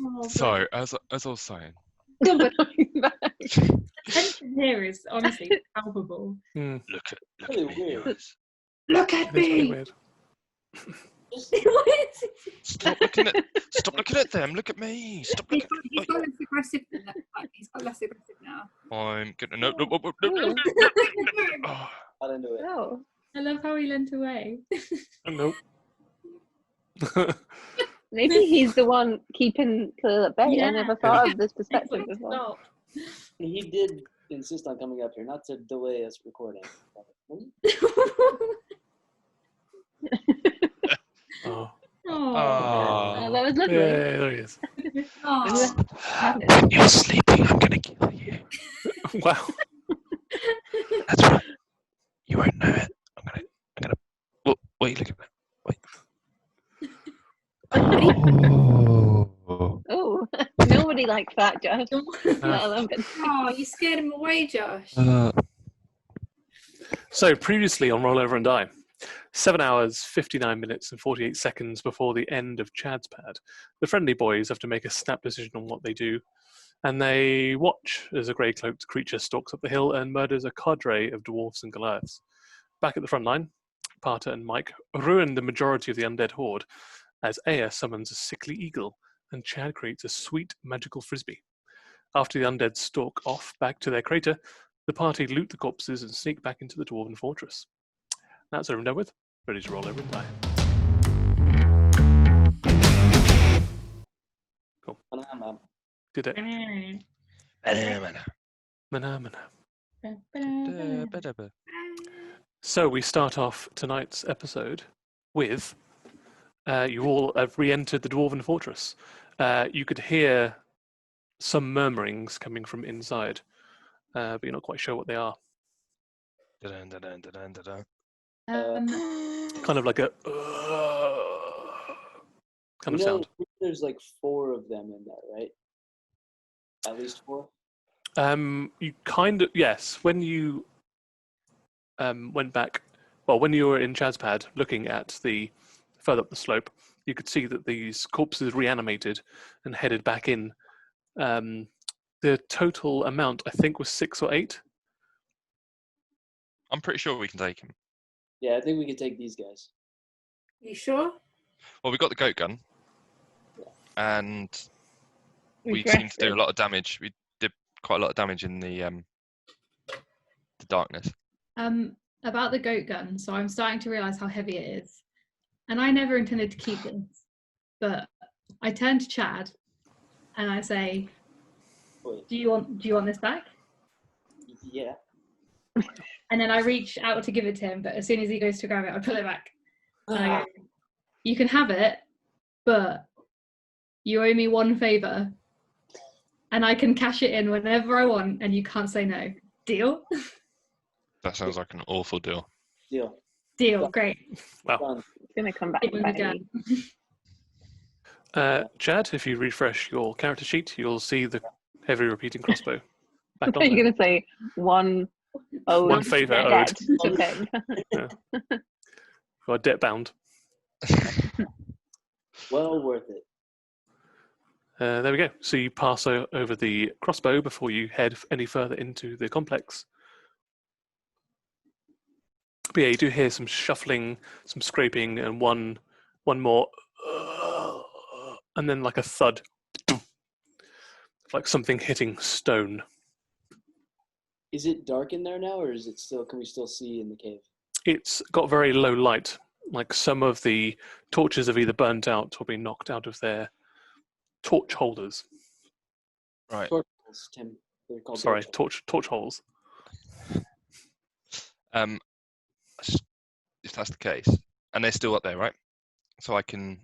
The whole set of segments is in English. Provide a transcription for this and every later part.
Oh, So, as I was saying, the tension here is honestly palpable. look at Really me in the weird. eyes. Look at That's really me! weird. Stop looking at them. Look at me. Stop He's looking. got less aggressive than that. Like, he's got less aggressive now. I'm gonna no. Oh, Not into it. Oh. I love how he leant away. Nope. Maybe he's the one keeping Khalil at bay. Yeah. I never thought of this perspective Like, before. stop. He did insist on coming up here, not to delay us recording. Oh. Oh, that was lovely. Yeah, there he is. Aw. when you're sleeping, I'm gonna kill you. Wow. That's right. You won't know it. I'm gonna. What are you looking at? Wait. Oh. Oh, nobody likes that, Josh. Let alone good. Oh, you scared him away, Josh. So previously on Roll Over and Die, 7 hours, 59 minutes and 48 seconds before the end of Chad's Pad, the friendly boys have to make a snap decision on what they do, and they watch as a grey-cloaked creature stalks up the hill and murders a cadre of dwarves and goliaths. Back at the front line, Parter and Mike ruin the majority of the undead horde as Aya summons a sickly eagle and Chad creates a sweet magical frisbee. After the undead stalk off back to their crater, the party loot the corpses and sneak back into the dwarven fortress. That's over and done with. Ready to roll over and die. Cool. Did it. Mana. So we start off tonight's episode with you all have re-entered the dwarven fortress. You could hear some murmurings coming from inside, but you're not quite sure what they are. Kind of like a kind of sound. There's like 4 of them in there, right? At least 4? You kind of, yes. When you went back, well, when you were in Chad's Pad looking at the further up the slope, you could see that these corpses reanimated and headed back in. The total amount, I think, was 6 or 8. I'm pretty sure we can take him. Yeah, I think we can take these guys. You sure? Well, we got the goat gun, and we seemed to do a lot of damage. We did quite a lot of damage in the darkness. About the goat gun, so I'm starting to realise how heavy it is. And I never intended to keep this. But I turn to Chad and I say, Wait. Do you want this back? Yeah. And then I reach out to give it to him, but as soon as he goes to grab it, I pull it back. And I go, you can have it, but you owe me one favour. And I can cash it in whenever I want, and you can't say no. Deal? That sounds like an awful deal. Deal, great. Wow. It's going to come back. Give him the gun. Chad, if you refresh your character sheet, you'll see the heavy repeating crossbow. I Back thought on you were there. going to say one owed. One favour debt owed. to him. Or debt bound. Well worth it. There we go. So you pass over the crossbow before you head any further into the complex. But yeah, you do hear some shuffling, some scraping, and one more, and then like a thud, like something hitting stone. Is it dark in there now, or is it still? Can we still see in the cave? It's got very low light. Like some of the torches have either burnt out or been knocked out of their torch holders. Right. Torch holes, Tim. They're called Sorry, torch torch holes. If that's the case, and they're still up there, right? So I'm gonna.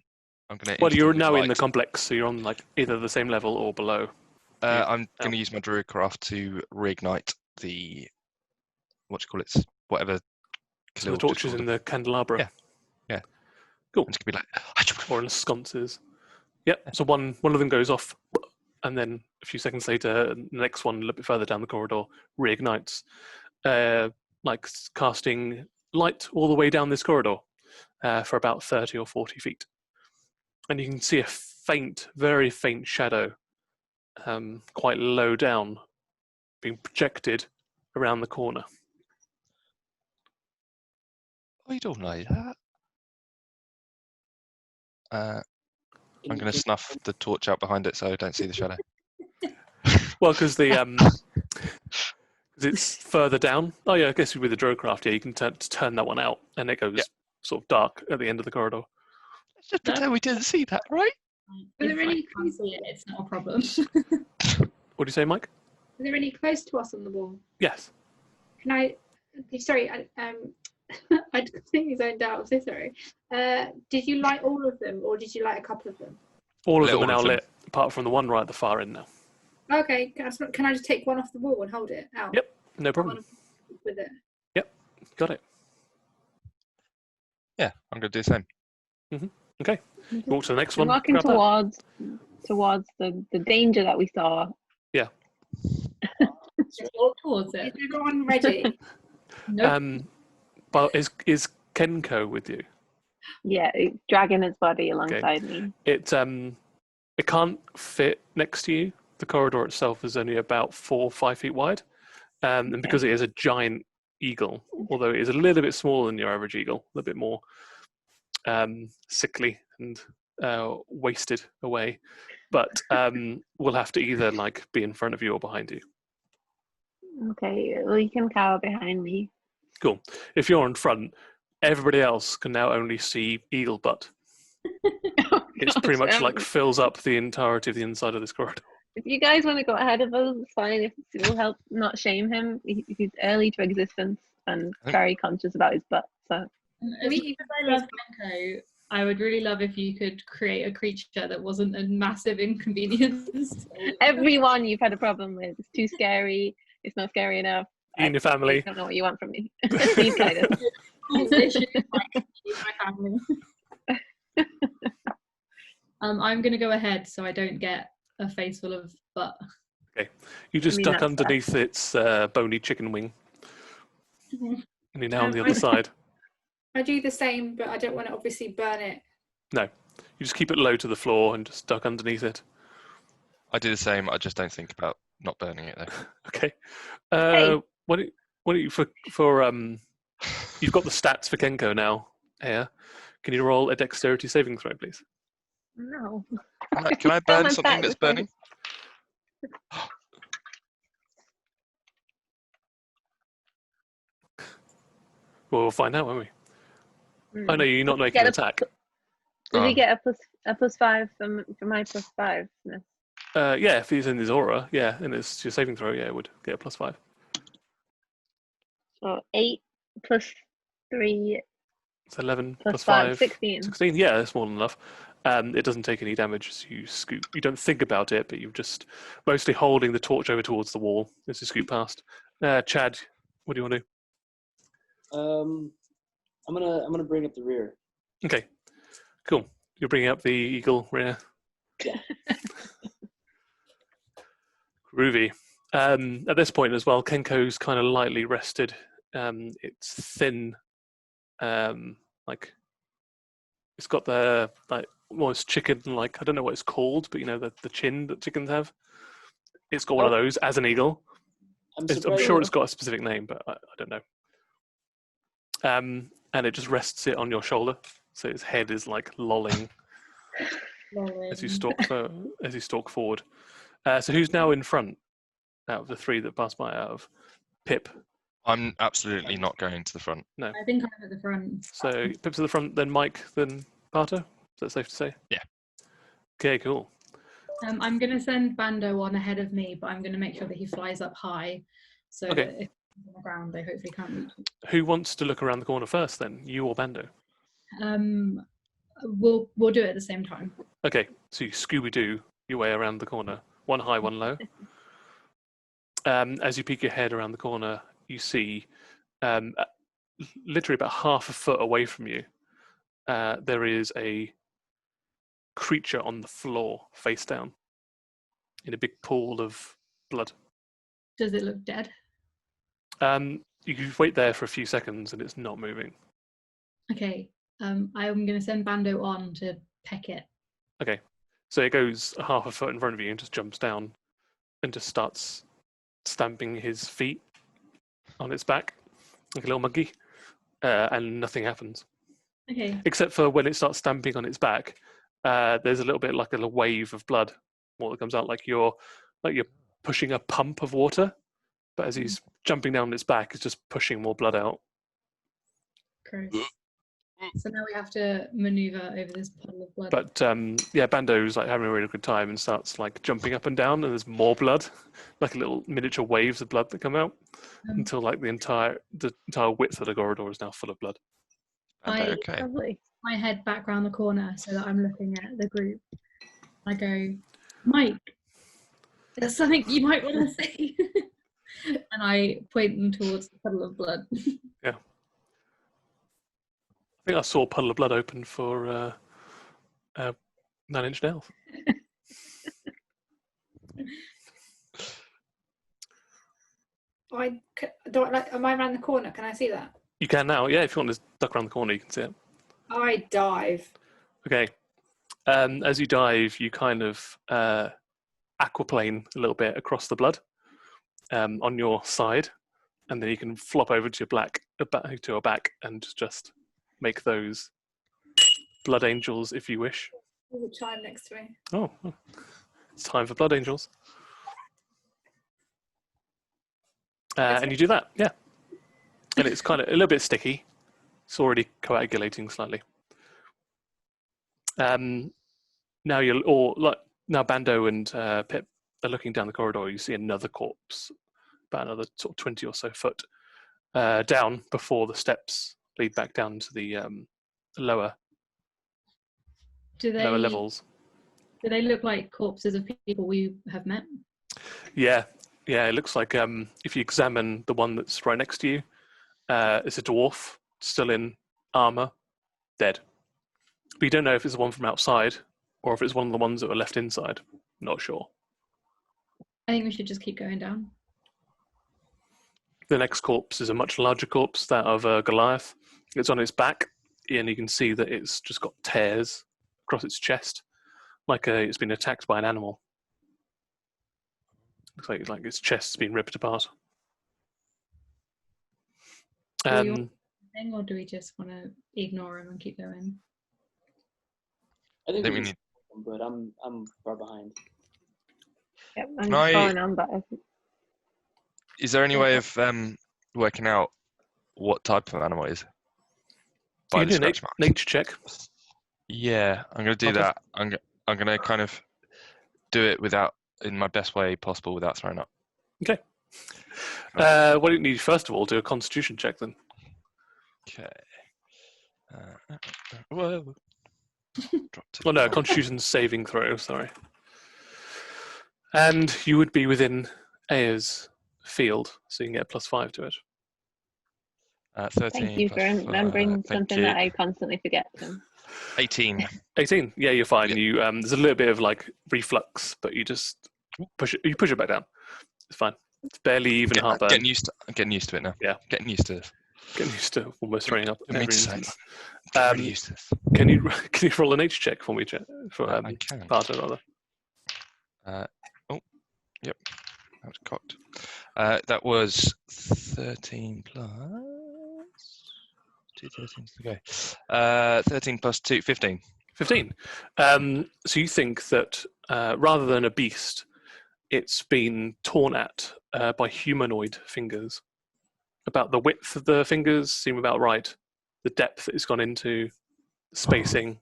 Well, you're instantly now in the light. complex, so you're on like either the same level or below. I'm going to use my druidcraft to reignite the whatever. So the torches in the candelabra. Yeah. Cool. I'm just going to be like, Or in the sconces. Yep. So one of them goes off, and then a few seconds later, the next one a little bit further down the corridor reignites, like casting light all the way down this corridor for about 30 or 40 feet. And you can see a faint, very faint shadow, quite low down, being projected around the corner. I don't know that. I'm going to snuff the torch out behind it so I don't see the shadow. Well, because it's further down. Oh yeah, I guess with the Drocraft, yeah, you can turn that one out, and it goes sort of dark at the end of the corridor. Let's just pretend we didn't see that, right? Is it really close to it? It's not a problem. What do you say, Mike? Is there any close to us on the wall? Yes. Can I? Sorry, I completely zoned out. I'm so sorry. Did you light all of them, or did you light a couple of them? All of them are now lit, apart from the one right at the far end now. Okay. Can I just take one off the wall and hold it out? Yep, no problem. With it. Yep, got it. Yeah, I'm going to do the same. Okay. Walk to the next I'm one. walking grab towards the danger that we saw. Yeah. Just walk towards it. Is everyone ready? Nope. But is Kenko with you? Yeah, dragging his body alongside me. It can't fit next to you. The corridor itself is only about 4 or 5 feet wide, and because it is a giant eagle, although it is a little bit smaller than your average eagle, a little bit more sickly and wasted away, but we'll have to either like be in front of you or behind you. Okay, well, you can cower behind me. Cool. If you're in front, everybody else can now only see eagle butt. It's pretty much like fills up the entirety of the inside of this corridor. If you guys want to go ahead of us, it's fine. If it will help not shame him, he's early to existence and very conscious about his butt. So, As much as I love Kenko, I would really love if you could create a creature that wasn't a massive inconvenience. everyone you've had a problem with, it's too scary. It's not scary enough. You and your family. I don't know what you want from me. Please guide us. My family. I'm going to go ahead so I don't get a face full of butt. Okay. You just duck that's underneath its bony chicken wing. And you're now on the other side. I do the same, but I don't want to obviously burn it. No. You just keep it low to the floor and just duck underneath it. I do the same. I just don't think about not burning it though. Okay. Hey. What do you for you've got the stats for Kenko now here. Can you roll a dexterity saving throw, please? No. Can I burn Someone's something back that's with burning? Well, we'll find out, won't we? Oh no, you're not making Get an a- attack. Does he get a plus 5 for my plus 5? Yeah, if he's in his aura, yeah, and it's your saving throw, yeah, it would get a plus 5. So 8 plus 3 It's 11 plus 5, 16. 16, yeah, that's more than enough. It doesn't take any damage as you scoot. You don't think about it, but you're just mostly holding the torch over towards the wall as you scoot past. Chad, what do you want to do? I'm gonna bring up the rear. Okay, cool. You're bringing up the eagle rear. Yeah. Groovy. At this point as well, Kenko's kind of lightly rested. It's thin, like it's got the like almost chicken, like I don't know what it's called, but you know the chin that chickens have. It's got one of those as an eagle. I'm sure it's got a specific name, but I don't know. And it just rests it on your shoulder, so its head is like lolling as you stalk forward. So who's now in front out of the 3 that passed by? Out of Pip. I'm absolutely not going to the front. No. I think I'm at the front. So Pip's at the front, then Mike, then Carter. Is that safe to say? Yeah. Okay, cool. I'm going to send Bando on ahead of me, but I'm going to make sure that he flies up high, so that if he's on the ground, they hopefully can't reach him. Who wants to look around the corner first, then? You or Bando? We'll do it at the same time. Okay, so you Scooby-Doo your way around the corner. One high, one low. As you peek your head around the corner, you see literally about half a foot away from you, there is a creature on the floor, face down, in a big pool of blood. Does it look dead? You can wait there for a few seconds and it's not moving. Okay. I'm going to send Bando on to peck it. Okay. So it goes half a foot in front of you and just jumps down and just starts stamping his feet on its back like a little monkey, and nothing happens. Okay. Except for when it starts stamping on its back, there's a little bit like a little wave of blood. What comes out like you're pushing a pump of water, but as he's jumping down its back, it's just pushing more blood out. Gross. So now we have to maneuver over this puddle of blood. But Bando's like having a really good time and starts like jumping up and down, and there's more blood, like little miniature waves of blood that come out until like the entire width of the corridor is now full of blood. Okay. Lovely. My head back round the corner so that I'm looking at the group. I go, Mike, there's something you might want to say. And I point them towards the puddle of blood. Yeah. I think I saw a puddle of blood open for 9 Inch Nails. Am I around the corner? Can I see that? You can now, yeah. If you want to duck around the corner, you can see it. I dive. Okay. As you dive, you kind of aquaplane a little bit across the blood on your side, and then you can flop over to your back and just make those blood angels if you wish. There's a chime next to me. Oh, it's time for blood angels. And you do that, yeah. And it's kind of a little bit sticky. It's already coagulating slightly. Now now Bando and Pip are looking down the corridor. You see another corpse, about another sort of 20 or so foot down before the steps lead back down to the lower levels. Do they look like corpses of people we have met? Yeah. It looks like if you examine the one that's right next to you, it's a dwarf still in armor, dead. But you don't know if it's the one from outside or if it's one of the ones that were left inside. Not sure. I think we should just keep going down. The next corpse is a much larger corpse, that of a Goliath. It's on its back, and you can see that it's just got tears across its chest, like it's been attacked by an animal. Looks like its chest's been ripped apart. Do we want anything, or do we just want to ignore him and keep going? I think we we need. But I'm far behind. Yep, I'm Can just I- following on, but Is there any way of working out what type of animal it is? You By can the do a scratch marks. nature check. Yeah, I'm going to do Okay. that. I'm going to kind of do it in my best way possible without throwing up. Okay. Why don't you first of all do a constitution check then? Okay. Whoa. Dropped it. Oh no, constitution saving throw, sorry. And you would be within Aya's field, so you can get a +5 to it. 13 thank you for plus remembering five, thank something you. that I constantly forget. So. 18. 18. Yeah, you're fine. Yeah. You there's a little bit of like reflux, but you just push it back down. It's fine. It's barely even heartburn. I'm getting used to it now. Yeah. Getting used to this. Getting used to almost throwing up. Let me every say, instant. very used to this. Can you roll a nature check for me, for I can. Barton, rather? Yep. That was cocked. That was 13 plus 2 13s to go. 13 plus 2, 15. 15. So you think that rather than a beast, it's been torn at by humanoid fingers. About the width of the fingers seem about right. The depth that it's gone into, the spacing.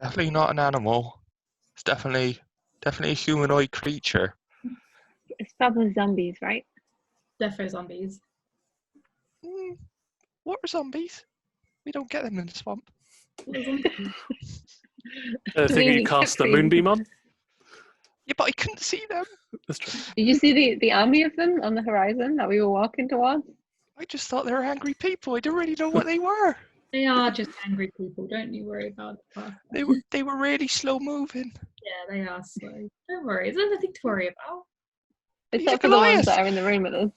Definitely not an animal. It's definitely a humanoid creature. It's probably zombies, right? Defo zombies. What are zombies? We don't get them in the swamp. Thing you cast the moonbeam on? Yeah, but I couldn't see them. That's true. Did you see the army of them on the horizon that we were walking towards? I just thought they were angry people. I didn't really know what they were. They are just angry people. Don't you worry about it. They were really slow moving. Yeah, they are slow. Don't worry. There's nothing to worry about. He's Except a for the ones Goliath. that are in the room with us.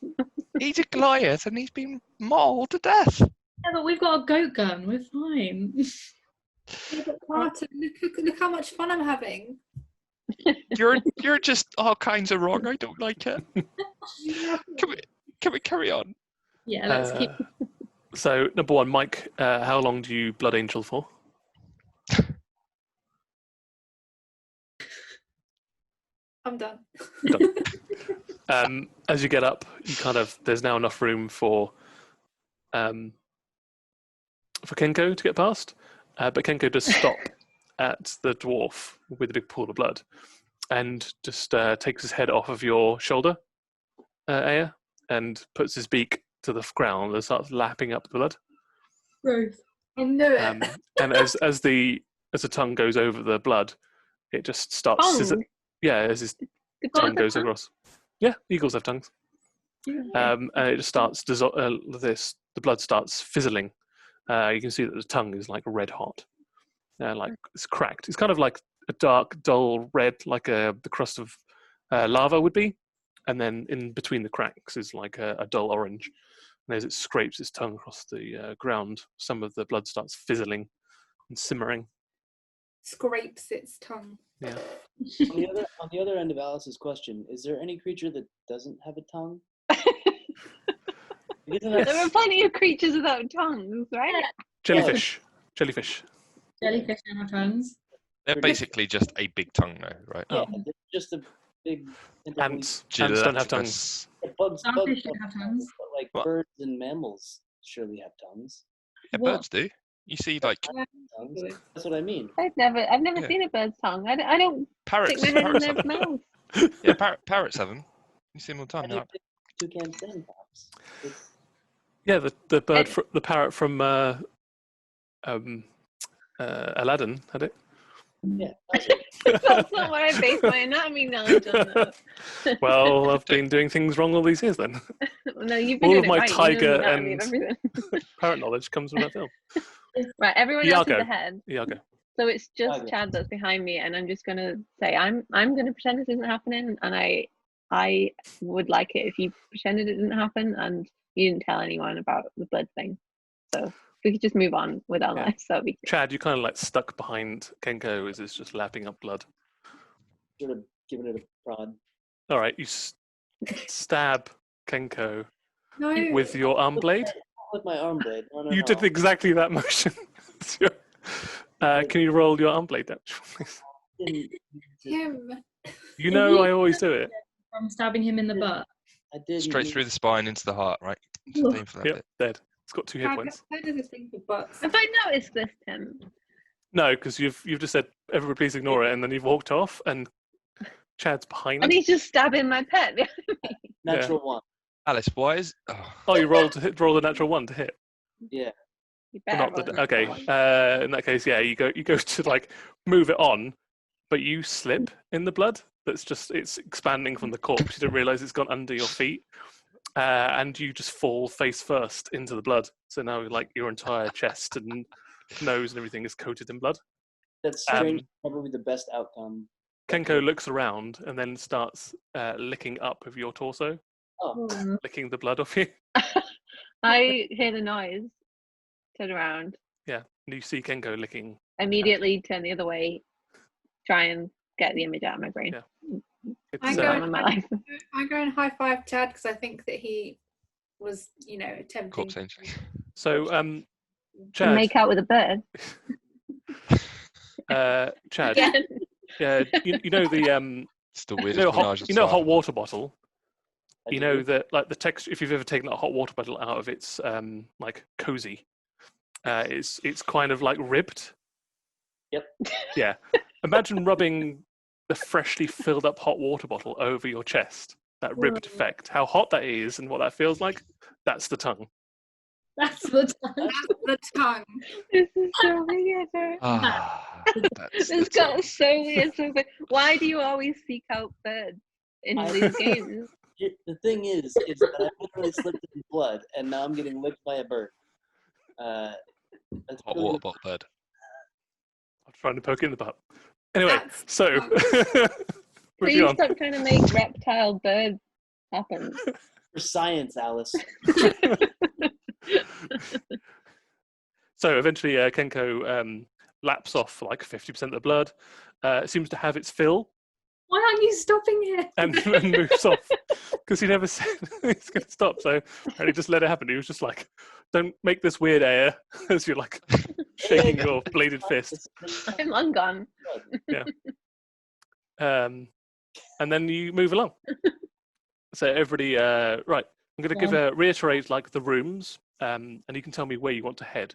He's a Goliath and he's been mauled to death. Yeah, but we've got a goat gun. We're fine. Yeah, but Carter, look how much fun I'm having. You're just all kinds of wrong. I don't like it. Can we carry on? Yeah, let's keep. So, number one, Mike, how long do you Blood Angel for? I'm done. As you get up, you there's now enough room for Kenko to get past, but Kenko does stop at the dwarf with a big pool of blood, and just takes his head off of your shoulder, Aya, and puts his beak to the ground and starts lapping up the blood. Gross. I knew it. And as the tongue goes over the blood, it just starts. As his tongue goes across. Yeah, eagles have tongues. And it just starts the blood starts fizzling. You can see that the tongue is like red hot, like it's cracked. It's kind of like a dark, dull red, like the crust of lava would be, and then in between the cracks is like a dull orange. And as it scrapes its tongue across the ground, some of the blood starts fizzling and simmering. Scrapes its tongue. Yeah. On the other end of Alice's question, is there any creature that doesn't have a tongue? There are plenty of creatures without tongues, right? Jellyfish. Jellyfish don't have tongues. They're basically just a big tongue, though, right? Yeah, they're just a big. Ants don't have tongues. Bugs Starfish don't have tongues. but like What? birds and mammals surely have tongues. Yeah, What? birds do. You see, like Tongues. That's what I mean. I've never Yeah. seen a bird's tongue. I don't parrots. stick my head in Parrots their have them. mouth. Yeah, parrots have them. You see them all the time. And They're if toucans and perhaps. It's- Yeah, the bird, the parrot from Aladdin had it. Yeah, that's it. That's not what I base my anatomy knowledge on. Though. Well, I've been doing things wrong all these years then. No, you've been All doing of my it right. You know tiger the anatomy of and- everything. Parrot knowledge comes from that film. Right, everyone else is Iago. ahead. Iago. So it's just Iago. Chad that's behind me, and I'm just gonna say I'm gonna pretend this isn't happening, and I would like it if you pretended it didn't happen and you didn't tell anyone about the blood thing. So if we could just move on with our Yeah. lives, that'd be Chad, you kind of like stuck behind Kenko as it's just lapping up blood. Sort of giving it a prod. All right, you stab Kenko No. with your arm blade. With my arm blade. No, You no. did exactly that motion. Can you roll your arm blade down? Didn't- Him. You know I always do it. From stabbing him in the butt. I did. straight through the spine into the heart, right? Just aim for that Yep, bit. dead. It's got 2 hit How points. does this thing for butts? Have I noticed this, Tim? No, because you've just said everybody please ignore it, and then you've walked off, and Chad's behind And it. he's just stabbing my pet. Natural one. Alice, why is? Oh, Oh, you roll the natural one to hit. Yeah. You Well, better not the, roll a okay. natural one. In that case, yeah, you go to like move it on, but you slip in the blood. It's expanding from the corpse. You don't realize it's gone under your feet, and you just fall face first into the blood. So now, like your entire chest and nose and everything is coated in blood. That's strange. Probably the best outcome. Kenko looks around and then starts licking up of your torso, Oh, licking the blood off you. I hear the noise, turn around, Yeah, and you see Kenko licking. immediately turn the other way, try and get the image out of my brain. Yeah. It's, I Go go on with my life. I go and high five Chad because I think that he was, attempting. corpse angel. so, And Chad, make out with a bird. Chad, Again. yeah, you know the It's the weirdest menage at hot start. water bottle. I You do. know that like the texture. If you've ever taken a hot water bottle out of its like cozy, it's kind of like ribbed. Yep. Yeah. Imagine rubbing the freshly filled up hot water bottle over your chest. That ribbed effect. How hot that is and what that feels like. That's the tongue. That's the time. That's the tongue. This is so weird. Ah, that's the This tongue. got so weird. So weird. Why do you always seek out birds in I- these games? The thing is that I literally slipped in blood, and now I'm getting licked by a bird. That's Hot really- water bottle bird. I'm trying to poke it in the butt. Anyway, That's so moving Please on. stop trying to make reptile bird happen. For science, Alice. So eventually, Kenko laps off like 50% of the blood. It seems to have its fill Why aren't you stopping here? and moves off because he never said he's going to stop. So and he just let it happen. He was just like, "Don't make this weird air," as you're like shaking your bladed fist. I'm ungone. And then you move along. So everybody, right? I'm going to reiterate like the rooms, and you can tell me where you want to head.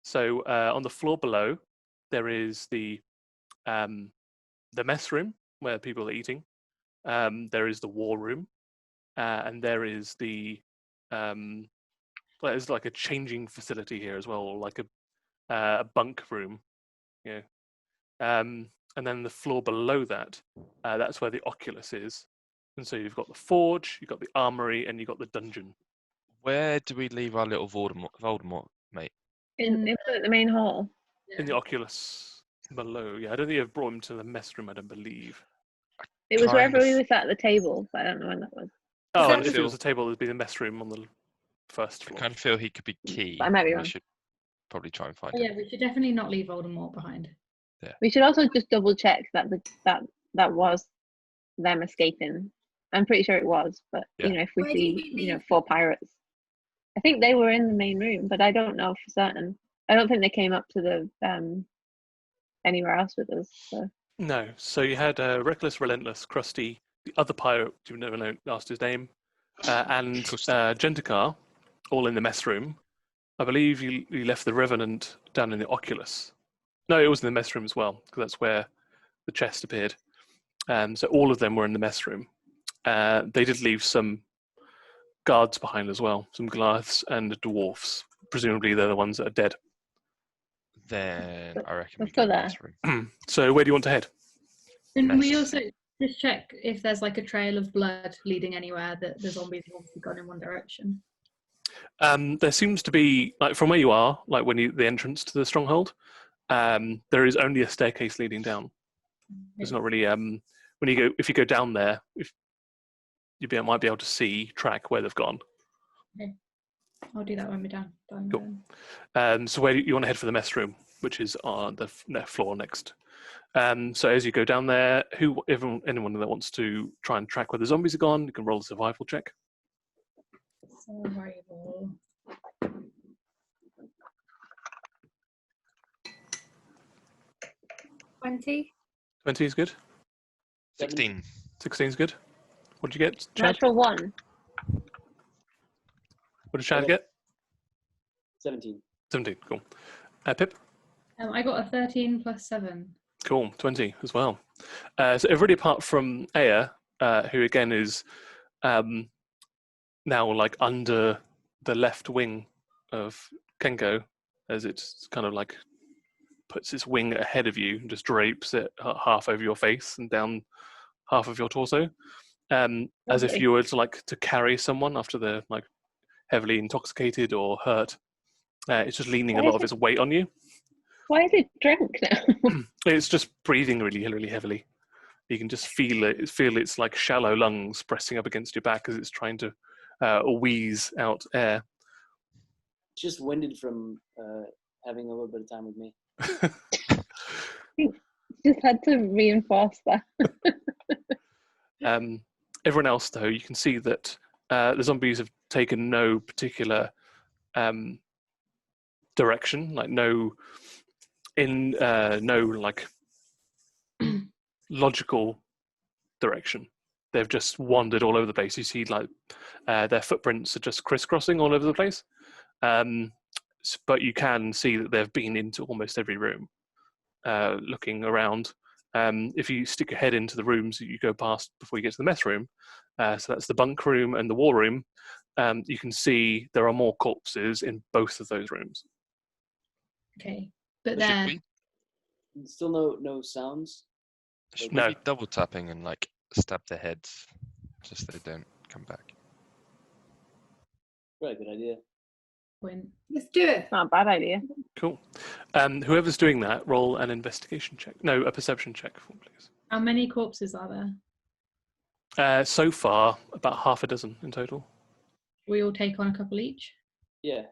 So on the floor below, there is the mess room where people are eating. There is the war room, and there is the there's like a changing facility here as well, or like a bunk room. And then the floor below that, that's where the Oculus is. And so you've got the forge, you've got the armory, and you've got the dungeon. Where do we leave our little Voldemort mate? In the main hall. In the Oculus below. Yeah, I don't think you've brought him to the mess room, I don't believe. It was Kind wherever of- we were sat at the table, but I don't know when that was. Oh, that and if it feel- was a table, it'd be the mess room on the first I floor. kind of feel he could be key. I might be and wrong. We should probably try and find Oh, him. yeah, we should definitely not leave Voldemort behind. We should also just double check that that was them escaping. I'm pretty sure it was, but Yeah. if we Where did see we leave 4 pirates, I think they were in the main room, but I don't know for certain. I don't think they came up to the anywhere else with us. So. No, so you had Reckless, Relentless, Krusty, the other pirate, you've never asked his name, and Gentikar, all in the mess room. I believe you left the Revenant down in the Oculus. No, it was in the mess room as well, because that's where the chest appeared. So all of them were in the mess room. They did leave some guards behind as well, some goliaths and dwarves. Presumably they're the ones that are dead. Then I reckon we Let's go go in the there. mess room. So where do you want to head? Can we Mess. also just check if there's like a trail of blood leading anywhere that the zombies have obviously gone in one direction? There seems to be, like from where you are, like the entrance to the stronghold, there is only a staircase leading down. There's not really if you go down there, might be able to track where they've gone. I'll do that when we're down. Cool. So where you want to head for the mess room, which is on the floor next. So as you go down there, anyone that wants to try and track where the zombies are gone, you can roll a survival check. Survival. 20. 20 is good. 16. 16 is good. What did you get, Chad? Natural 1. What did Chad get? 17. 17. Cool. Pip? I got a 13 plus 7. Cool. 20 as well. So everybody apart from Aya, who again is now like under the left wing of Kenko, as it's kind of like puts its wing ahead of you and just drapes it half over your face and down half of your torso, as if Lovely. you were to carry someone after they're like heavily intoxicated or hurt. It's just leaning a lot of its weight on you. Why is it drunk now? It's just breathing really, really heavily. You can just feel its like shallow lungs pressing up against your back as it's trying to wheeze out air. Just winded from having a little bit of time with me. Just had to reinforce that. Everyone else, though, you can see that the zombies have taken no particular direction, like no like logical direction. They've just wandered all over the place. You see, like their footprints are just crisscrossing all over the place. But you can see that they've been into almost every room, looking around. If you stick your head into the rooms that you go past before you get to the mess room, so that's the bunk room and the war room, you can see there are more corpses in both of those rooms. Okay, but Should there. we, Still no sounds. should No. we be double tapping and like stab their heads just so they don't come back? Really good idea. Point. Let's do it. Not a bad idea. Cool. Whoever's doing that, roll an investigation check. No, a perception check, please. How many corpses are there? So far, about half a dozen in total. We all take on a couple each. Yeah.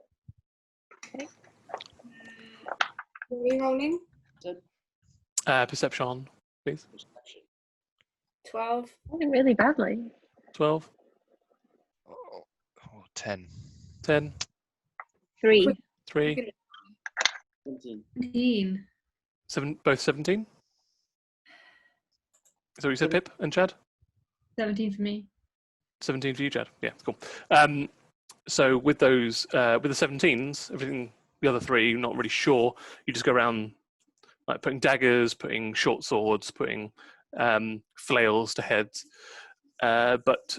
Are we rolling? Perception, please. Perception. 12. Rolling really badly. 12, Oh, 10. 10, 3. 3, 17. 17. 7, both 17. So you said Pip and Chad? 17 for me. 17 for you, Chad. Yeah, cool. So with those, with the 17s, everything, the other three, not really sure. You just go around like putting daggers, putting short swords, putting flails to heads. But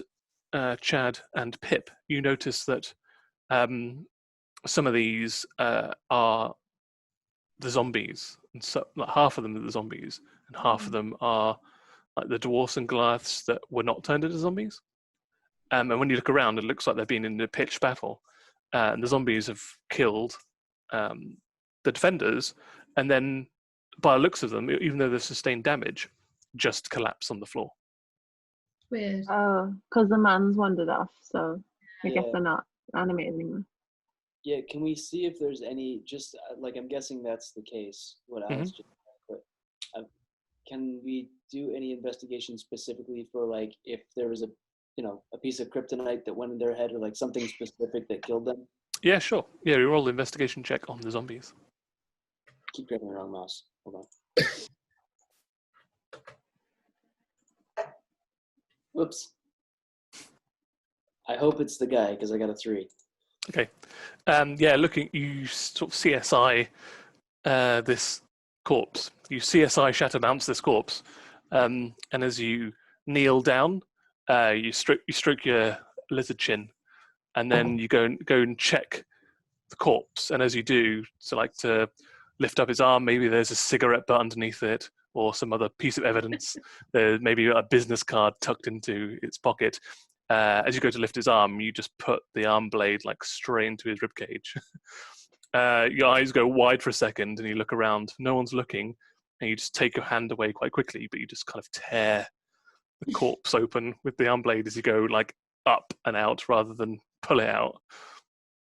Chad and Pip, you notice that some of these are the zombies, and so like half of them are the zombies, and half of them are like the dwarves and goliaths that were not turned into zombies. And when you look around, it looks like they've been in a pitched battle, and the zombies have killed the defenders, and then by the looks of them, even though they've sustained damage, just collapse on the floor. Weird. Oh, because the man's wandered off, so I guess Yeah. they're not animated anymore. Yeah, can we see if there's any, just like I'm guessing that's the case, what Alex just said, but can we do any investigation specifically for like if there was a piece of kryptonite that went in their head or like something specific that killed them? Yeah, sure. Yeah, we roll the investigation check on the zombies. Keep grabbing the wrong mouse. Hold on. Whoops. I hope it's the guy because I got a 3. Okay. Yeah, looking, you sort of CSI this corpse. You CSI Shatter Mounts this corpse, and as you kneel down, you stroke your lizard chin, and then you go and check the corpse. And as you do, so like to lift up his arm, maybe there's a cigarette butt underneath it, or some other piece of evidence. There's maybe a business card tucked into its pocket. As you go to lift his arm, you just put the arm blade like straight into his ribcage. Your eyes go wide for a second, and you look around. No one's looking, and you just take your hand away quite quickly, but you just kind of tear the corpse open with the arm blade as you go like up and out rather than pull it out.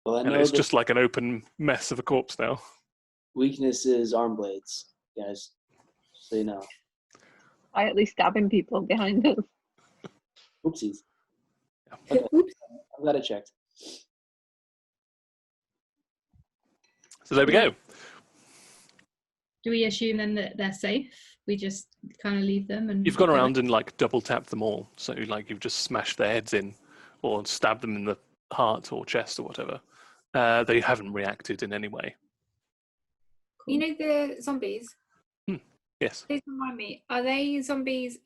Well, I And know it's the just like an open mess of a corpse now. weakness is arm blades, guys. So you know. Quietly stabbing people behind us. Oopsies. Yeah. Okay. I'm glad I checked. So there we go. Do we assume then that they're safe? We just kind of leave them and You've gone around and like double tapped them all. So like you've just smashed their heads in or stabbed them in the heart or chest or whatever. They haven't reacted in any way. You know the zombies? Yes. Please remind me, are they zombies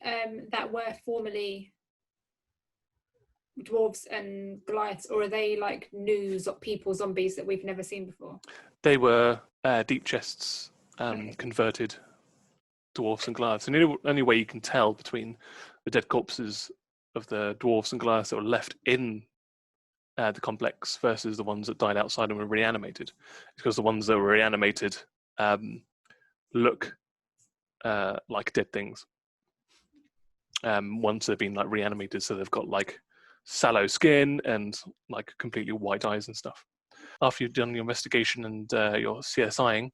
that were formerly dwarves and goliaths, or are they like new people zombies that we've never seen before? They were deep chests, Okay. converted dwarfs and goliaths. And the only way you can tell between the dead corpses of the dwarfs and goliaths that were left in the complex versus the ones that died outside and were reanimated is because the ones that were reanimated look like dead things. Once they've been like reanimated, so they've got like sallow skin and like completely white eyes and stuff. After you've done your investigation and your CSIing,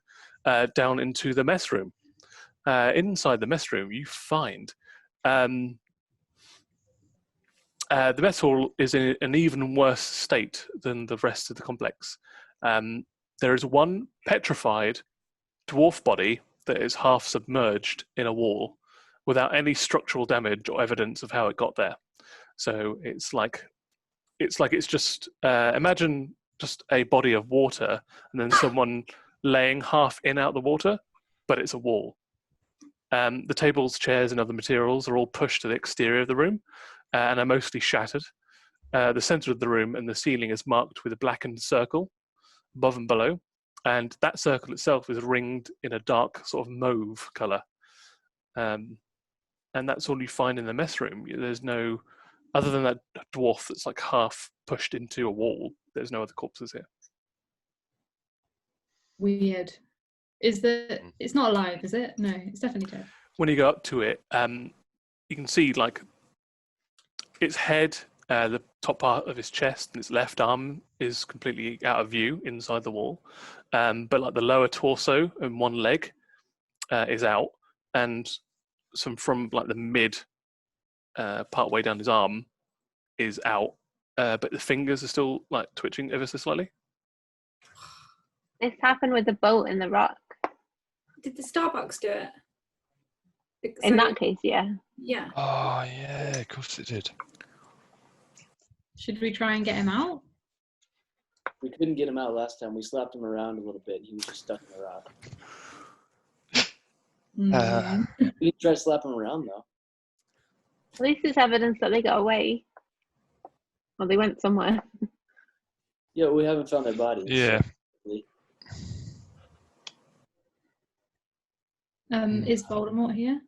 down into the mess room. Inside the mess room, you find the mess hall is in an even worse state than the rest of the complex. There is one petrified dwarf body that is half submerged in a wall without any structural damage or evidence of how it got there. So it's just imagine just a body of water and then someone laying half in out the water, but it's a wall. The tables, chairs, and other materials are all pushed to the exterior of the room and are mostly shattered. The center of the room and the ceiling is marked with a blackened circle above and below, and that circle itself is ringed in a dark sort of mauve color. And that's all you find in the mess room. There's no, other than that dwarf that's like half pushed into a wall, there's no other corpses here. weird. It's not alive, is it? No, it's definitely dead. When you go up to it, you can see like its head, the top part of its chest and its left arm is completely out of view inside the wall. But like the lower torso and one leg is out, and some from like the mid part way down his arm is out, but the fingers are still like twitching ever so slightly. This happened with the boat in the rock. Did the Starbucks do it? In that case, yeah. Yeah. Oh yeah, of course it did. Should we try and get him out? We couldn't get him out last time. We slapped him around a little bit. He was just stuck in the rock. We didn't try to slap him around though. At least it's evidence that they got away. Or they went somewhere. Yeah, we haven't found their bodies. Yeah. So. Is Voldemort here?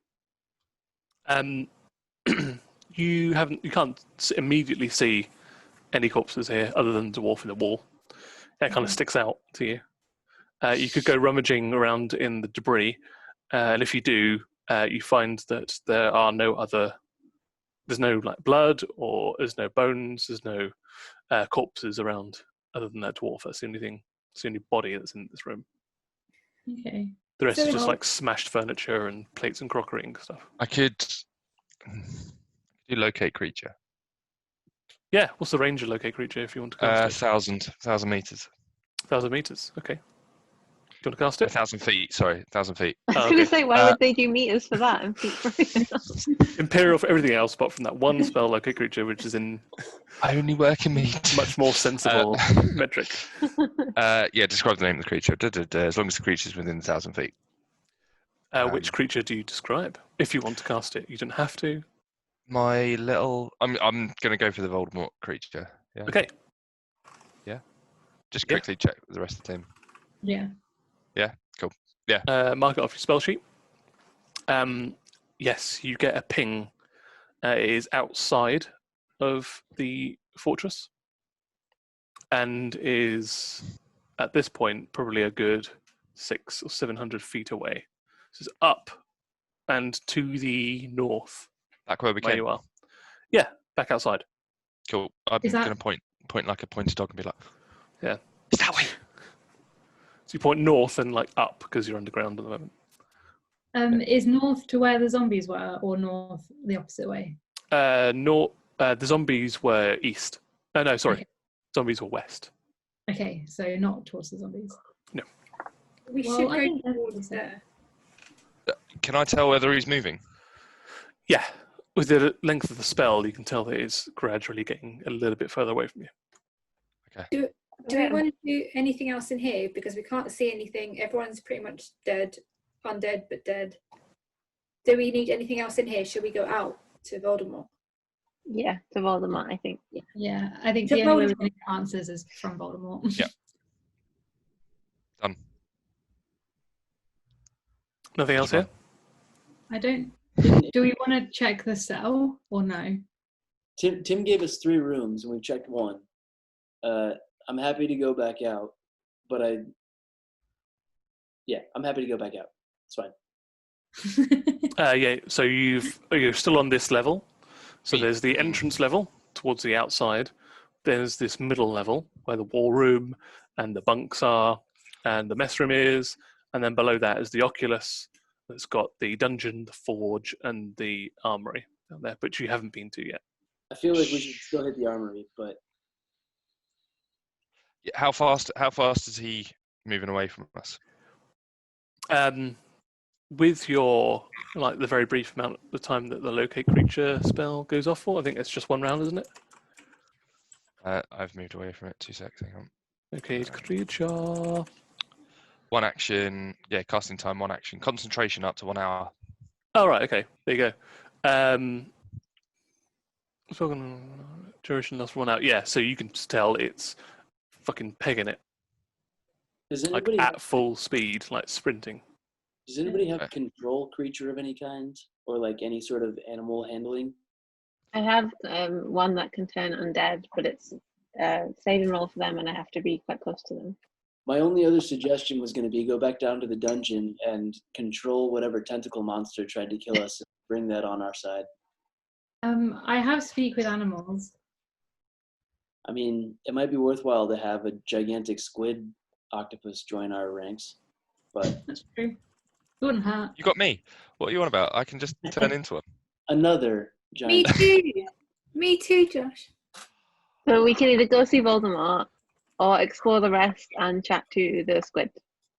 You can't immediately see any corpses here other than the dwarf in the wall. That kind of sticks out to you. You could go rummaging around in the debris, and if you do, you find that there's no like blood, or there's no bones, there's no corpses around other than that dwarf. That's the only thing. It's the only body that's in this room. Okay. The rest So is just it's- like smashed furniture and plates and crockery and stuff. I could do locate creature. Yeah, what's the range of locate creature if you want to cast it? 1,000 meters. 1,000 meters. Okay. Do you want to cast it? 1,000 feet. Sorry, 1,000 feet. I was Oh, going to okay. say, why would they do meters for that? And feet for Imperial for everything else, apart from that one spell locate creature, which is in I only work in meters. much more sensible metric. Yeah, describe the name of the creature. As long as the creature's within 1,000 feet. Which creature do you describe? If you want to cast it, you don't have to. My little. I'm going to go for the Voldemort creature. Yeah. Okay. Just Yeah. quickly check with the rest of the team. Yeah. Cool. Mark it off your spell sheet. Yes, you get a ping. It is outside of the fortress, and is at this point probably a good 600 or 700 feet away. This is up and to the north Back where we where came. you are. Yeah, back outside. Cool. I'm Is that- going to point like a pointed dog and be like, Yeah. It's that way. So you point north and like up because you're underground at the moment. Is north to where the zombies were, or north the opposite way? The zombies were east. No, sorry. Okay. Zombies were west. Okay, so not towards the zombies. We Well, should I go think that's towards decent. there. Can I tell whether he's moving? Yeah. With the length of the spell, you can tell that it's gradually getting a little bit further away from you. Do we want to do anything else in here? Because we can't see anything. Everyone's pretty much dead. Undead, but dead. Do we need anything else in here? Should we go out to Voldemort? Yeah, to Voldemort, I think. Yeah, I think So the only way we're Voldemort- going to get answers is from Voldemort. Yeah. Done. Nothing else here? I don't. Do we want to check the cell or no? Tim gave us 3 rooms and we checked 1. I'm happy to go back out, but I'm happy to go back out. It's fine. Yeah, so you're still on this level. So Sweet. there's the entrance level towards the outside. There's this middle level where the war room and the bunks are and the mess room is. And then below that is the Oculus that's got the dungeon, the forge, and the armory down there, but you haven't been to yet. I feel like we should still hit the armory, but Yeah, how fast is he moving away from us? With your, like, the very brief amount of the time that the locate creature spell goes off for, I think it's just 1 round, isn't it? I've moved away from it. 2 seconds. Hang on. Locate creature. 1 action. Yeah, casting time. 1 action. Concentration up to 1 hour. Oh, right, okay. There you go. Duration lasts for 1 hour. Yeah, so you can just tell it's fucking pegging it. does Like anybody at full speed, like sprinting. have control creature of any kind, or like any sort of animal handling? I have one that can turn undead, but it's saving roll for them, and I have to be quite close to them. My only other suggestion was going to be go back down to the dungeon and control whatever tentacle monster tried to kill us and bring that on our side. I have speak with animals. I mean, it might be worthwhile to have a gigantic squid octopus join our ranks, but That's true. wouldn't hurt. You got me. What are you on about? I can just turn into him. Another Me giant. too. Me too, Josh. So we can either go see Voldemort or explore the rest and chat to the squid.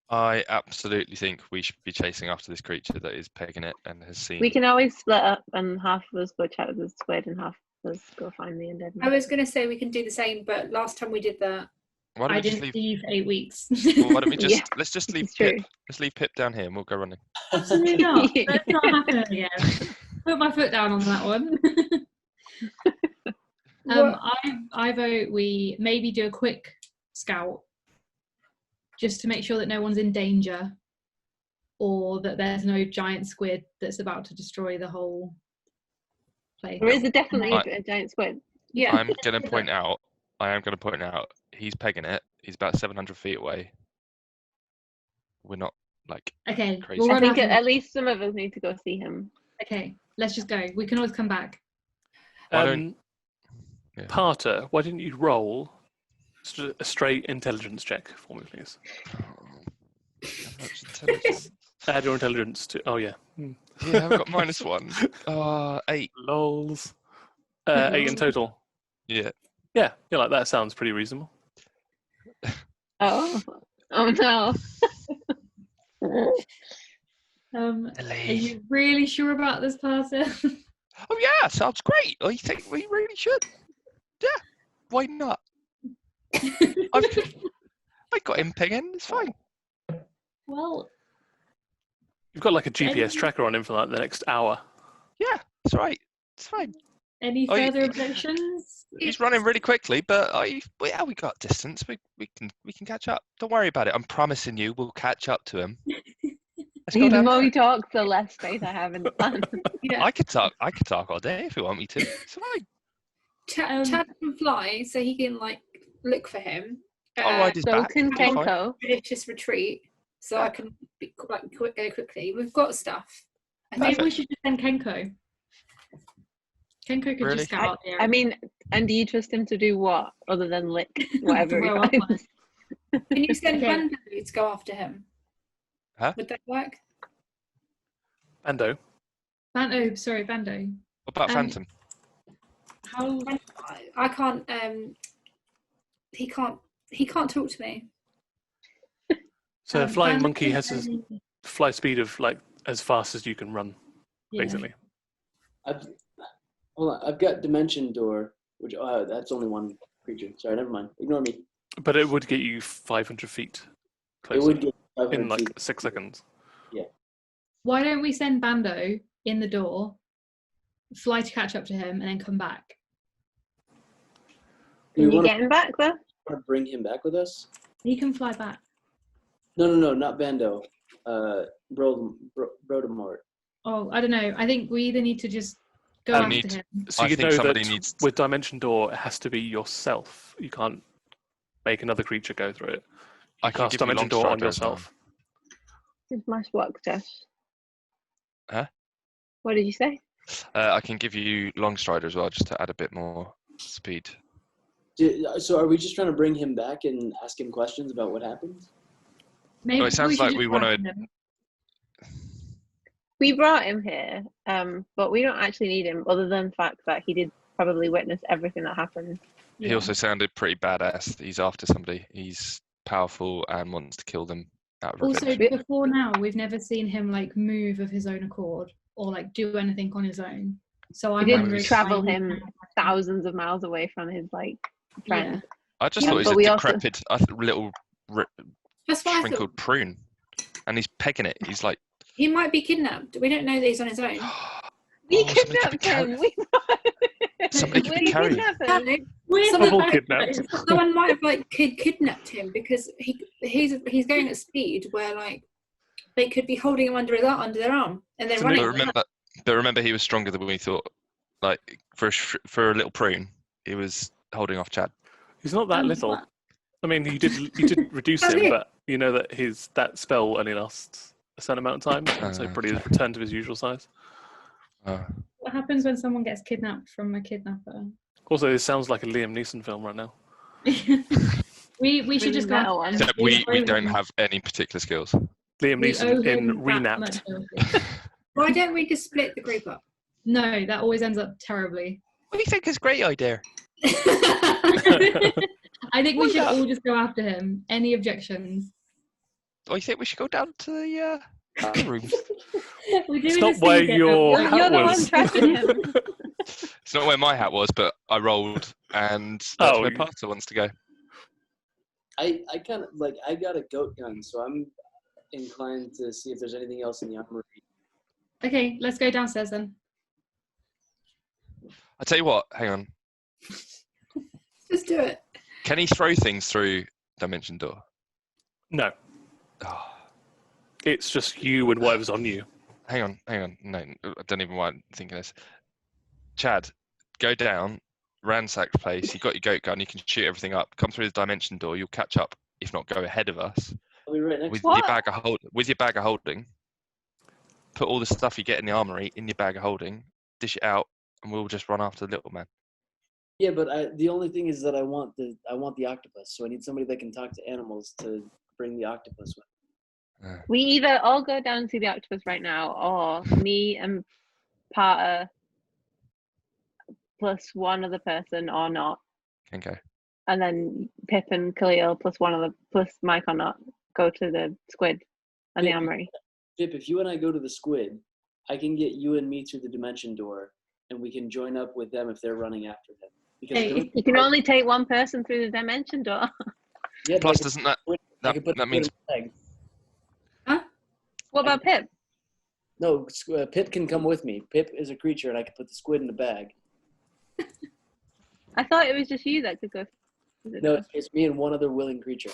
I absolutely think we should be chasing after this creature that is pegging it and has seen. We can always split up and half of us go chat with the squid and half of us go find the undead I man. was going to say we can do the same, but last time we did that, Why don't I we just didn't leave? see you for 8 weeks. Well, why don't we just Yeah, let's just leave it's true. Pip? Let's leave Pip down here and we'll go running. Absolutely not. That's not happening again. Put my foot down on that one. I vote we maybe do a quick scout just to make sure that no one's in danger or that there's no giant squid that's about to destroy the whole place. There is definitely I- a giant squid. yeah. I am going to point out. He's pegging it. He's about 700 feet away. We're not like Okay, crazy. we'll I run think after him. at least some of us need to go see him. Okay, let's just go. We can always come back. Why don't- yeah. Parter, why didn't you roll a straight intelligence check for me, please? How much intelligence? Add your intelligence to. Oh yeah. Yeah, I've got -1. 8. Lols. 8 in total. Yeah. Yeah, like that sounds pretty reasonable. Oh no. Are you really sure about this, Parter? Oh yeah, sounds great. I think we really should. Yeah, why not? I got him pegging. It's fine. Well, You've got like a GPS tracker on him for like the next hour. Yeah, it's all right. It's fine. any Oh, further you- objections? He's running really quickly, but we got distance. We can catch up. Don't worry about it. I'm promising you, we'll catch up to him. Let's go The down more there. we talk, the less space I have in the plan. Yeah. I could talk all day if you want me to. It's fine. Chad can fly, so he can like look for him. I'll ride his So back. can It'll be fine. Kenko. Expeditious retreat, so I can go quickly. We've got stuff. I think Maybe we should just send Kenko. Kenko could Really? just scout out the area. I mean, and do you trust him to do what other than lick whatever he Well, finds? Can you send Okay. Bando to go after him? Huh? Would that work? Bando. Bando. What about Um, Phantom? How? I can't. He can't talk to me. So a flying Bando monkey has a is- fly speed of like as fast as you can run, yeah. basically. Hold on, I've got Dimension Door, which that's only one creature. Sorry, never mind. Ignore me. But it would get you 500 feet It closer would get 500 in like feet. 6 seconds. Why don't we send Bando in the door, fly to catch up to him, and then come back? Do Can we you want get him back though? to bring him back with us? He can fly back. No, not Bando. Brodemort. Oh, I don't know. I think we either need to just go You after need- him. So I you think know somebody that needs- with Dimension Door, it has to be yourself. You can't make another creature go through it. I You can cast give you Dimension Door on Longstrider as well. yourself. It's my work, Josh. Huh? What did you say? I can give you Longstrider as well, just to add a bit more speed. So are we just trying to bring him back and ask him questions about what happened? Maybe it sounds should like just we go wanna- after him. We brought him here, but we don't actually need him, other than the fact that he did probably witness everything that happened. He Yeah. also sounded pretty badass. He's after somebody. He's powerful and wants to kill them out of Also, revenge. before now, we've never seen him like move of his own accord or like do anything on his own. So I'm We wondering did if travel why he- him thousands of miles away from his like friend. I just Yeah, thought he but was we a also- decrepit little That's why I thought shrinkled prune, and he's pegging it. He's like, he might be kidnapped. We don't know that he's on his own. We Oh, somebody could be kidnapped him. somebody could be We carrying. kidnapped him. Hello. We're Someone Double the kidnapped. bad Someone might have like kidnapped him because he's going at speed where like they could be holding him under their arm and then So running. But remember, he was stronger than we thought. Like for a little prune, he was holding off Chad. He's not that little. what? I mean, you did reduce Oh, him, yeah. but you know that that spell only lasts a certain amount of time, so probably okay. return to his usual size. What happens when someone gets kidnapped from a kidnapper? Also, this sounds like a Liam Neeson film right now. we should just go. That one. after him. Except we Destroy don't him. have any particular skills. Liam We Neeson owe in him that Renapped. much loyalty. Why don't we just split the group up? No, that always ends up terribly. What do you think is a great idea? I think we Why should not? all just go after him. Any objections? Or you think we should go down to the other rooms? We're It's doing not the where secret your of- hat You're the one was. tracking him. It's not where my hat was, but I rolled, and that's Oh, where you- Parker wants to go. I kind of like I got a goat gun, so I'm inclined to see if there's anything else in the armory. Okay, let's go downstairs then. I tell you what, hang on. Just do it. Can he throw things through Dimension Door? No, Oh, it's just you and whatever's on you. hang on. No, I don't even want to think of this. Chad, go down, ransack the place. You got your goat gun. You can shoot everything up. Come through the Dimension Door. You'll catch up, if not go ahead of us, I'll be right next with to you. your bag of with your bag of holding. Put all the stuff you get in the armory in your bag of holding. Dish it out, and we'll just run after the little man. Yeah, but the only thing is that I want the octopus, so I need somebody that can talk to animals to bring the octopus with. We either all go down and see the octopus right now, or me and Parter plus one other person or not, Okay. and then Pip and Khalil plus one other plus Mike or not go to the squid and the Yeah. armory. Pip, if you and I go to the squid, I can get you and me through the dimension door, and we can join up with them if they're running after them. Because Hey, they're- You can only take one person through the dimension door. yeah, but Plus, I can doesn't that put- I that, can put that the means squid in the bag. What about Pip? No, Pip can come with me. Pip is a creature, and I can put the squid in the bag. I thought it was just you that could go. through the No, door. it's me and one other willing creature.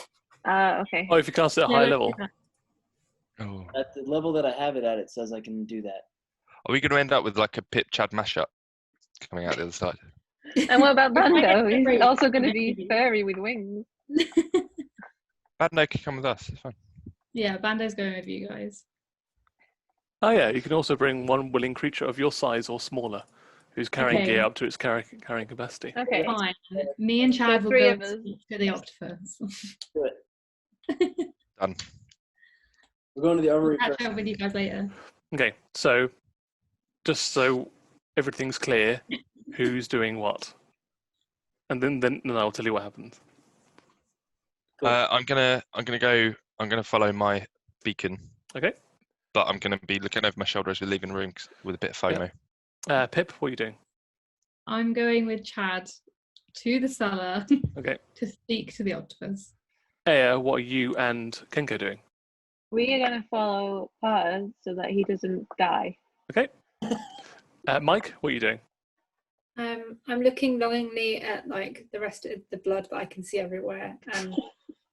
Okay. Oh, if you cast it at Yeah, high let's level. do that. oh. At the level that I have it at, it says I can do that. Are we going to end up with like a Pip Chad mashup coming out the other side? And what about I get Bando? the He's break. also going to be Maybe. furry with wings. Bando can come with us. It's fine. Yeah, Bando's going with you guys. Oh yeah, you can also bring one willing creature of your size or smaller, who's carrying Okay. gear up to its carrying capacity. Okay. Fine. Me and Chad will three go of us. to the octopus. Do it. Done. We're going to the armory Catch first. up with you guys later. Okay, so just so everything's clear, who's doing what, and then I'll tell you what happens. Cool. I'm gonna follow my beacon, Okay, but I'm gonna be looking over my shoulder as we're leaving the room with a bit of FOMO. Pip, what are you doing? I'm going with Chad to the cellar Okay, to speak to the octopus. Aya, what are you and Kenko doing? We are going to follow Parter so that he doesn't die. Okay, Mike, what are you doing? I'm looking longingly at like the rest of the blood that I can see everywhere, and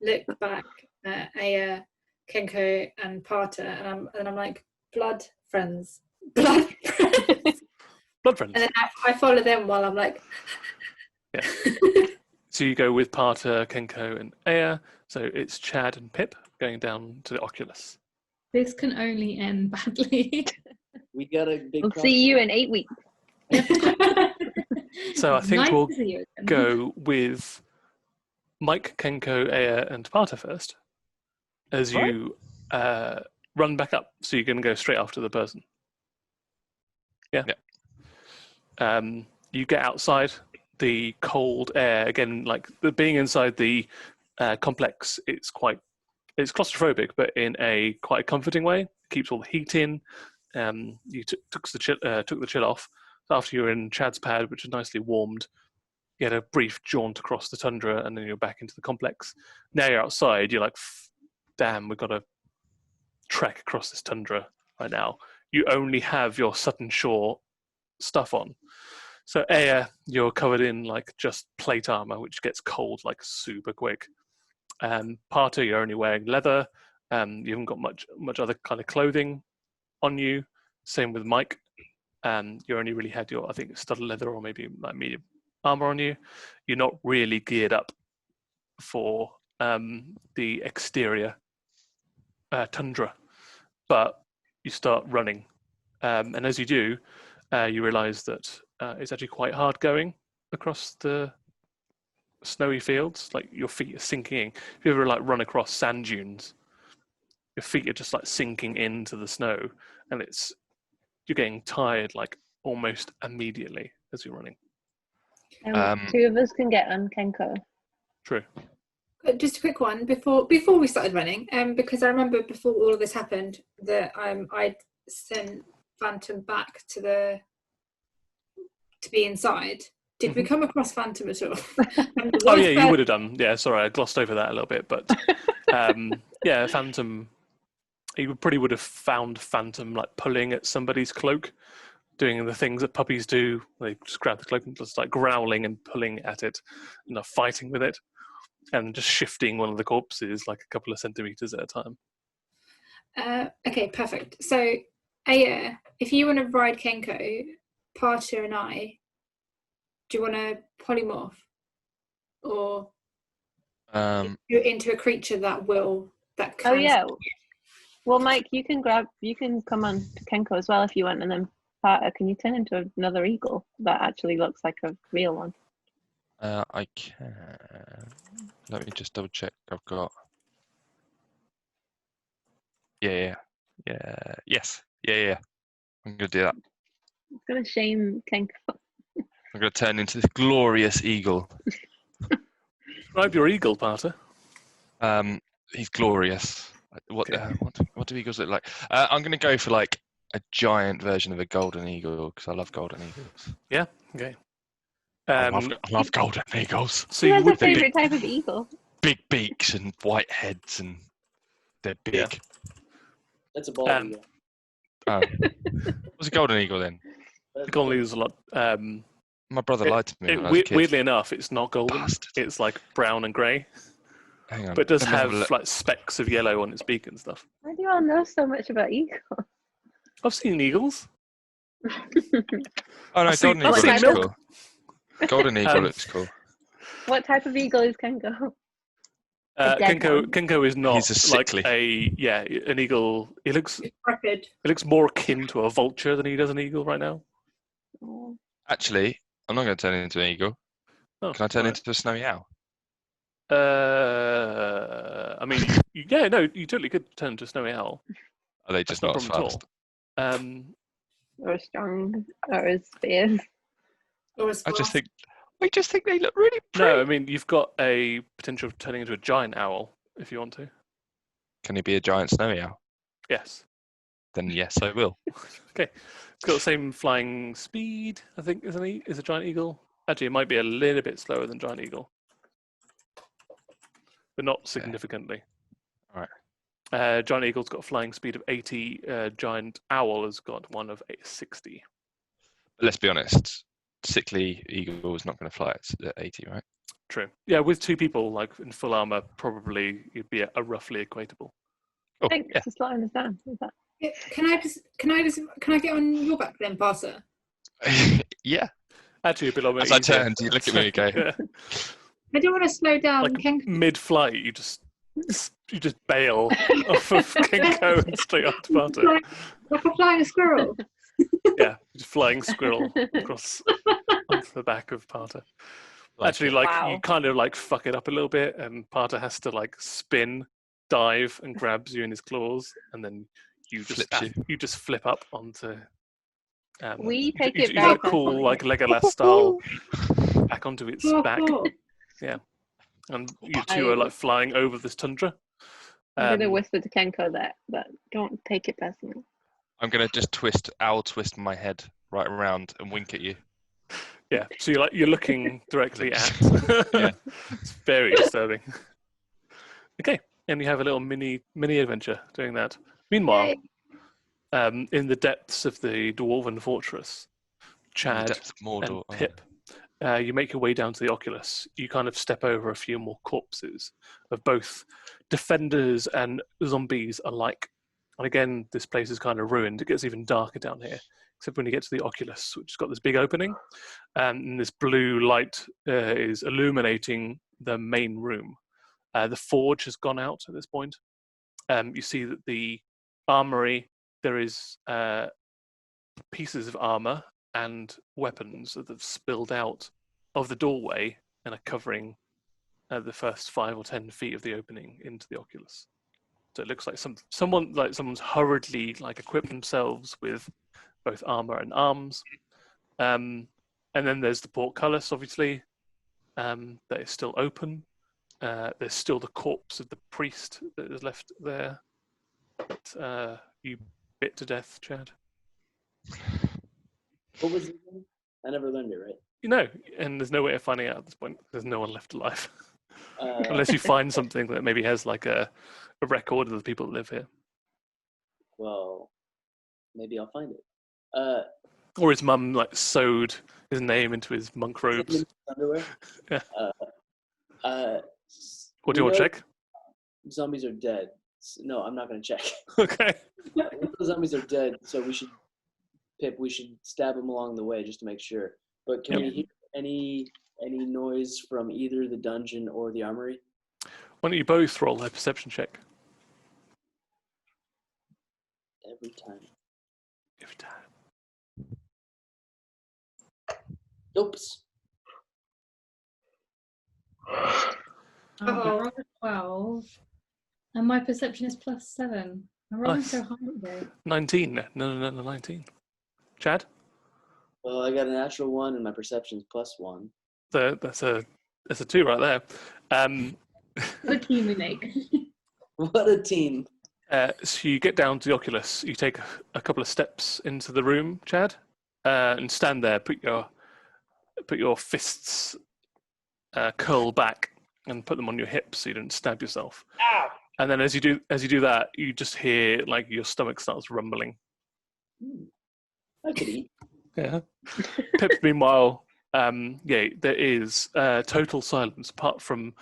look back at Aya, Kenko, and Parter, and I'm like, blood friends, blood friends. Blood friends. And then I follow them while I'm like, Yeah. So you go with Parter, Kenko, and Aya. So it's Chad and Pip going down to the Oculus. This can only end badly. We got a big. We'll see you in 8 weeks. So I think Nice we'll to see you again. go with Mike, Kenko, Aya, and Parter first, as you run back up. So you're going to go straight after the person. Yeah. You get outside. The cold air again, like being inside the complex. It's claustrophobic, but in a quite comforting way. Keeps all the heat in. You took the chill off. After you're in Chad's pad, which is nicely warmed, you had a brief jaunt across the tundra, and then you're back into the complex. Now you're outside. You're like, damn, we've got to trek across this tundra right now. You only have your Sutton Shore stuff on. So Aya, you're covered in like just plate armor, which gets cold like super quick. Parter, you're only wearing leather. You haven't got much other kind of clothing on you. Same with Mike. You only really had your, I think, studded leather or maybe like medium armor on you. You're not really geared up for the exterior tundra, but you start running. And as you do, you realize that it's actually quite hard going across the snowy fields. Like your feet are sinking in. If you ever like run across sand dunes, your feet are just like sinking into the snow, and you're getting tired like almost immediately as you're running. Two of us can get on Kenko. True. Just a quick one before we started running, because I remember before all of this happened that I'd sent Phantom back to be inside. Did we come across Phantom at all? Oh yeah, you would have done. Yeah, sorry, I glossed over that a little bit, but yeah, Phantom. You probably would have found Phantom like pulling at somebody's cloak, doing the things that puppies do. They just grab the cloak and just like growling and pulling at it, and fighting with it, and just shifting one of the corpses like a couple of centimeters at a time. Okay, perfect. So, Aya, if you want to ride Kenko, Parter and I, do you want to polymorph, or into a creature that can? Oh yeah. Well, Mike, you can come on to Kenko as well if you want, and then Parter, can you turn into another eagle that actually looks like a real one? I can. Let me just double check. I've got. Yes. Yeah. I'm gonna do that. I'm gonna shame Kenko. I'm gonna turn into this glorious eagle. Describe your eagle, Parter. He's glorious. What do eagles look like? I'm gonna go for like a giant version of a golden eagle because I love golden eagles. Yeah. Okay. I love golden eagles. So Who you has a would favourite type of eagle? Big beaks and white heads, and they're big. Yeah. That's a bald eagle. Oh. What's a golden eagle then? The golden eagle's a lot. My brother lied to me when I was a kid. Weirdly enough, it's not golden. Bastard. It's like brown and grey. Hang on. But it does let me have a look. like specks of yellow on its beak and stuff. Why do you all know so much about eagles? I've seen eagles. Oh no, I've seen- golden I've eagle seen looks milk. cool. Golden eagle looks cool. What type of eagle is Kenko? A dead one. Kenko is not He's a sickly. like an eagle. He looks Rapid. more akin to a vulture than he does an eagle right now. Oh. Actually, I'm not going to turn into an eagle. Oh, Can I turn right. into a snowy owl? I mean, you totally could turn into a snowy owl. Are they just That's not no as problem fast? Or a strong, or as fierce. Or a I just squirrel. think they look really pretty. No, I mean you've got a potential of turning into a giant owl if you want to. Can he be a giant snowy owl? Yes. Then yes, I will. Okay. It's got the same flying speed, I think, is a giant eagle. Actually, it might be a little bit slower than giant eagle, but not significantly. All right. Giant eagle's got a flying speed of 80. Giant owl has got one of 60. But let's be honest. Sickly eagle is not going to fly at 80, right? True. Yeah, with two people like in full armor, probably you'd be a roughly equatable. Oh, Thanks yeah. for slowing us down. Is that... Can I get on your back then, Parter? Yeah. Actually, a bit of As I turned, you look at me and go, Yeah. I don't want to slow down. Like Kenko. mid-flight, you just bail off of Kenko and straight up to Parter. Like a flying squirrel. Yeah, just flying squirrel across onto the back of Parter. Actually, like Wow. you kind of like fuck it up a little bit, and Parter has to like spin, dive, and grabs you in his claws, and then you just flip up onto. We take you it very do a cool personally. like Legolas style back onto its back, and you two are like flying over this tundra. I'm going to whisper to Kenko that don't take it personally. I'm going to just twist my head right around and wink at you. Yeah, so you're looking directly at. Yeah. It's very disturbing. Okay, and you have a little mini adventure doing that. Meanwhile, in the depths of the dwarven fortress, Chad Depths of Mordor. and Pip, you make your way down to the Oculus. You kind of step over a few more corpses of both defenders and zombies alike. And again, this place is kind of ruined. It gets even darker down here, except when you get to the Oculus, which has got this big opening, and this blue light is illuminating the main room. The forge has gone out at this point. You see that the armory, there is pieces of armor and weapons that have spilled out of the doorway and are covering the first 5 or 10 feet of the opening into the Oculus. So it looks like someone's hurriedly like equipped themselves with both armor and arms. And then there's the portcullis, obviously, that is still open. There's still the corpse of the priest that is left there. That, you bit to death, Chad. What was it again? I never learned it right. You know, and there's no way of finding out at this point. There's no one left alive. Unless you find something that maybe has like a record of the people that live here. Well, maybe I'll find it. Or his mum like sewed his name into his monk robes. Underwear. Yeah. What do you we want to know check? Zombies are dead. No, I'm not going to check. Okay. We know zombies are dead, so we should stab them along the way just to make sure. But can we hear any noise from either the dungeon or the armory? Why don't you both roll a perception check? Every time. Every time. Oops. I rolled a 12, and my perception is +7. I'm rolling Nice. so high today. 19. No, 19. Chad? Well, I got a natural 1 and my perception's +1. That's a 2 right there. What a team we make. What a team. So you get down to the Oculus. You take a couple of steps into the room, Chad, and stand there. Put your fists curl back and put them on your hips so you don't stab yourself. Ow! And then as you do that, you just hear like your stomach starts rumbling. I could eat. Yeah. Pip, meanwhile, there is total silence apart from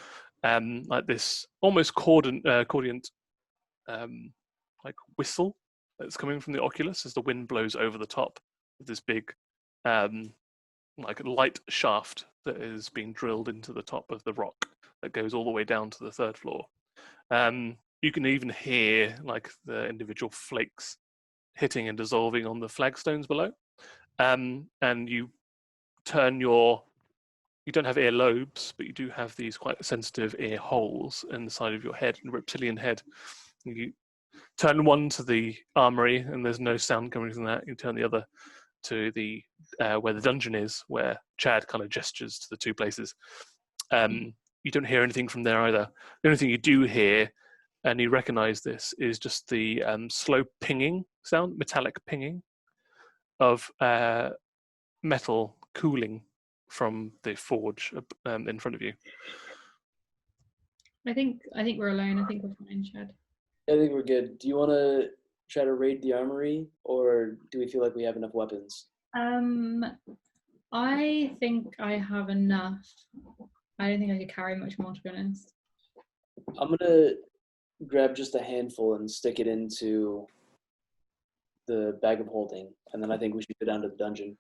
like this almost cordiant like whistle that's coming from the Oculus as the wind blows over the top of this big like light shaft that is being drilled into the top of the rock that goes all the way down to the 3rd floor. You can even hear like the individual flakes hitting and dissolving on the flagstones below. And you don't have ear lobes, but you do have these quite sensitive ear holes in the side of your head, reptilian head. You turn one to the armory, and there's no sound coming from that. You turn the other to the where the dungeon is, where Chad kind of gestures to the two places. You don't hear anything from there either. The only thing you do hear, and you recognise this, is just the slow pinging sound, metallic pinging of metal cooling from the forge in front of you. I think we're alone. I think we're fine, Chad. I think we're good. Do you want to try to raid the armory, or do we feel like we have enough weapons? I think I have enough. I don't think I could carry much more, to be honest. I'm gonna grab just a handful and stick it into the bag of holding, and then I think we should go down to the dungeon.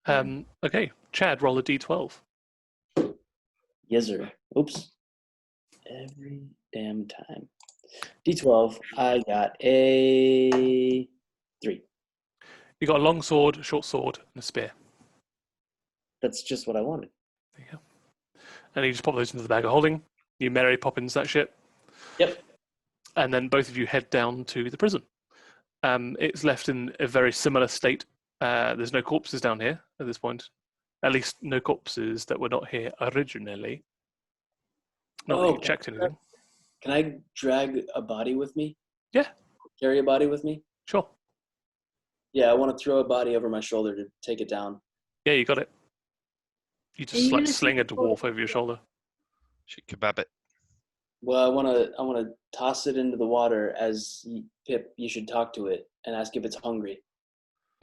Okay, Chad, roll a d12. Yes, sir. Oops. Every damn time. D12. I got a 3. You got a long sword, a short sword, and a spear. That's just what I wanted. There you go. And you just pop those into the bag of holding. You Mary Poppins that shit. Yep. And then both of you head down to the prison. It's left in a very similar state. There's no corpses down here at this point. At least no corpses that were not here originally. Not that you checked anything. Can I drag a body with me? Yeah. Carry a body with me? Sure. Yeah, I want to throw a body over my shoulder to take it down. Yeah, you got it. You Are just you like gonna sling a take dwarf over your shoulder. Should kebab it. Well, I want to toss it into the water as Pip. You should talk to it and ask if it's hungry.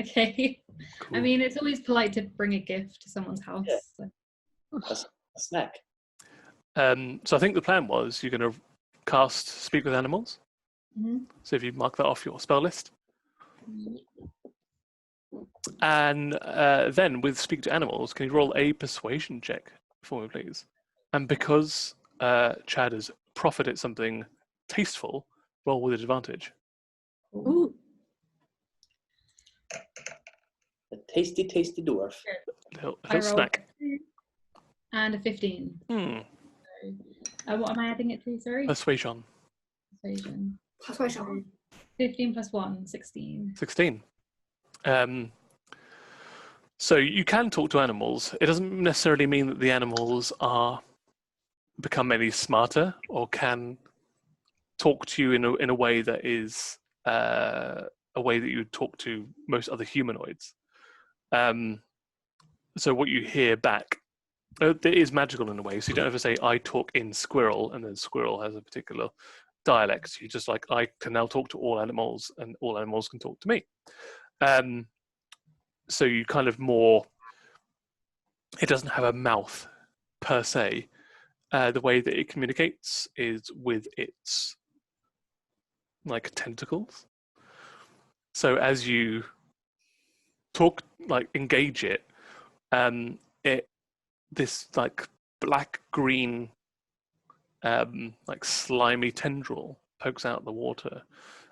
Okay. Cool. I mean, it's always polite to bring a gift to someone's house. Yeah. So. A snack. So I think the plan was you're going to cast Speak with Animals. Mhm. So if you mark that off your spell list. And then with Speak to Animals, can you roll a persuasion check for me, please? And because Chad has proffered it something tasteful, roll with advantage. Ooh. A tasty, tasty dwarf. A I little rolled snack. a 2 and a 15. Hmm. So, what am I adding it to? Sorry. Persuasion. Persuasion. Persuasion. 15 plus 1, 16. 16. So you can talk to animals. It doesn't necessarily mean that the animals are become any smarter or can talk to you in a way that is a way that you would talk to most other humanoids. So what you hear back, it is magical in a way. So you don't have to say, I talk in squirrel, and then squirrel has a particular dialect. You just like, I can now talk to all animals, and all animals can talk to me. So you kind of more, it doesn't have a mouth per se. The way that it communicates is with its like tentacles. So as you talk, like engage it, this like black green, like slimy tendril pokes out the water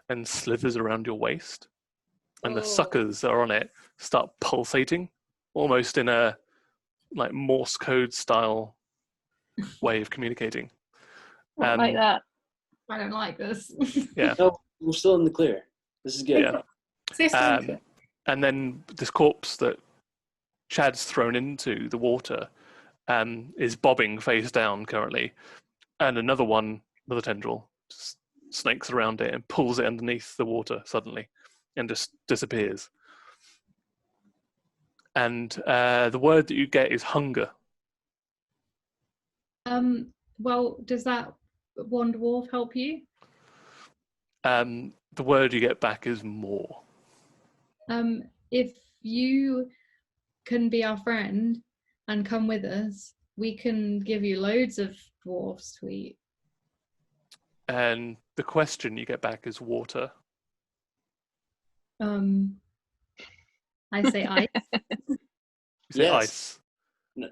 and slithers around your waist, and the suckers that are on it start pulsating, almost in a like Morse code style way of communicating. Like that. I don't like this. Yeah. No, we're still in the clear. This is good. Yeah. And then this corpse that Chad's thrown into the water is bobbing face down currently, and another tendril just snakes around it and pulls it underneath the water suddenly and just disappears. And the word that you get is hunger. Well, does that one dwarf help you? The word you get back is more. If you can be our friend and come with us, we can give you loads of dwarves to eat. And the question you get back is water. I say ice. You say Yes. ice. No.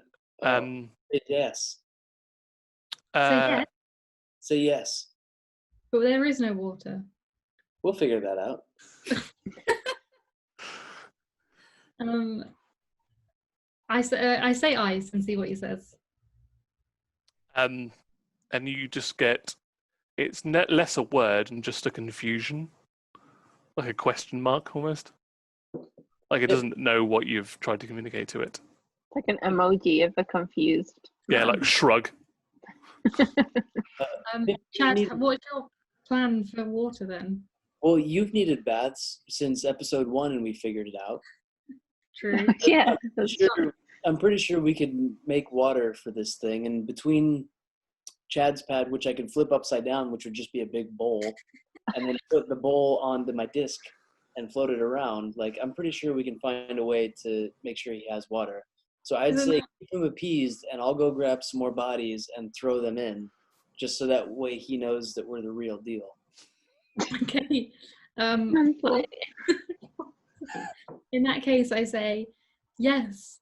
Say Yes. yes, Say yes. but there is no water. We'll figure that out. I say ice and see what he says. And you just get, it's less a word and just a confusion, like a question mark almost. Like it doesn't know what you've tried to communicate to it. Like an emoji of a confused. Yeah, like shrug. Chad, what's your plan for water then? Well, you've needed baths since episode 1, and we figured it out. True. Yeah. I'm pretty sure we could make water for this thing, and between Chad's pad, which I could flip upside down, which would just be a big bowl, and then put the bowl onto my disc and float it around, like I'm pretty sure we can find a way to make sure he has water. So I'd say keep him appeased, and I'll go grab some more bodies and throw them in, just so that way he knows that we're the real deal. Okay. In that case, I say, yes,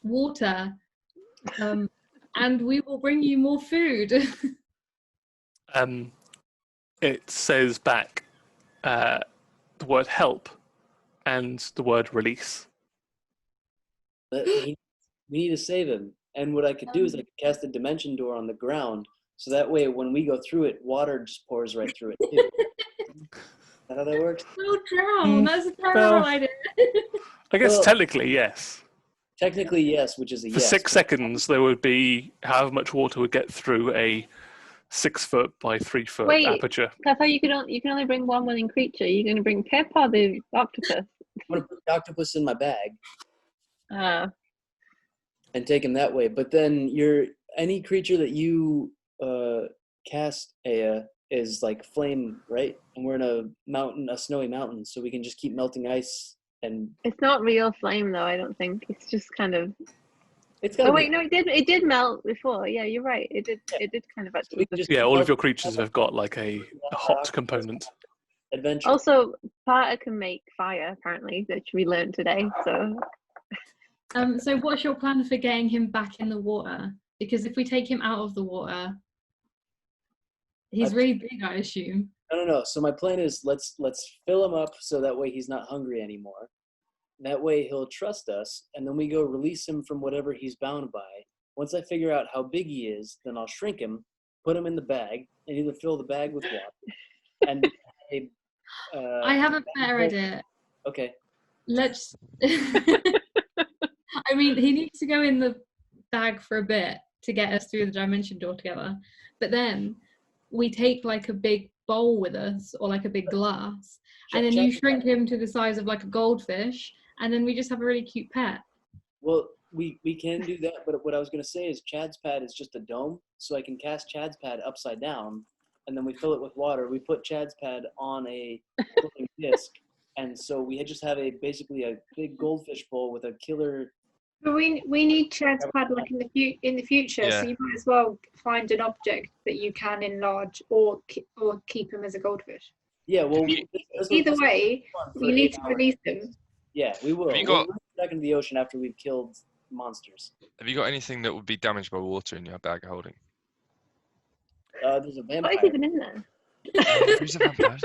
water, and we will bring you more food. It says back the word help and the word release. But we need to save him. And what I could do is I could cast a dimension door on the ground, so that way when we go through it, water just pours right through it too. Is that how that works? Oh, drown! That's a terrible idea. I guess Well, technically, yes. Technically, yes, which is a For yes. 6 seconds, there would be however much water would get through a 6 foot by 3 foot Wait. aperture. I thought you can only bring one willing creature. You're going to bring Pip or the octopus? I'm going to put the octopus in my bag and take him that way. But then any creature that you cast, Aya, is like flame, right? And we're in a snowy mountain, so we can just keep melting ice. And it's not real flame though, I don't think. It's just kind of. It's Oh wait, no, it did melt before. Yeah, you're right. It did kind of actually. Yeah, all of your creatures have got like a hot component. Adventure. Also, Parter can make fire apparently, which we learned today. So. So what's your plan for getting him back in the water? Because if we take him out of the water, he's really big, I assume. No. So my plan is let's fill him up so that way he's not hungry anymore. That way he'll trust us, and then we go release him from whatever he's bound by. Once I figure out how big he is, then I'll shrink him, put him in the bag, and either fill the bag with water and I have a better idea. Okay. Let's. I mean, he needs to go in the bag for a bit to get us through the dimension door together. But then we take like a big bowl with us or like a big glass, and then you shrink him to the size of like a goldfish, and then we just have a really cute pet. Well, we can do that, but what I was going to say is Chad's pad is just a dome, so I can cast Chad's pad upside down, and then we fill it with water. We put Chad's pad on a floating disc, and so we just have basically a big goldfish bowl with a killer. But we need Chad's pad like in the future, Yeah. so you might as well find an object that you can enlarge or keep him as a goldfish. Yeah, well, Either way, you need to release them. Yeah, we will. Have you got- We'll back into the ocean after we've killed monsters. Have you got anything that would be damaged by water in your bag of holding? There's a vampire. What is even in there? Who's a vampire?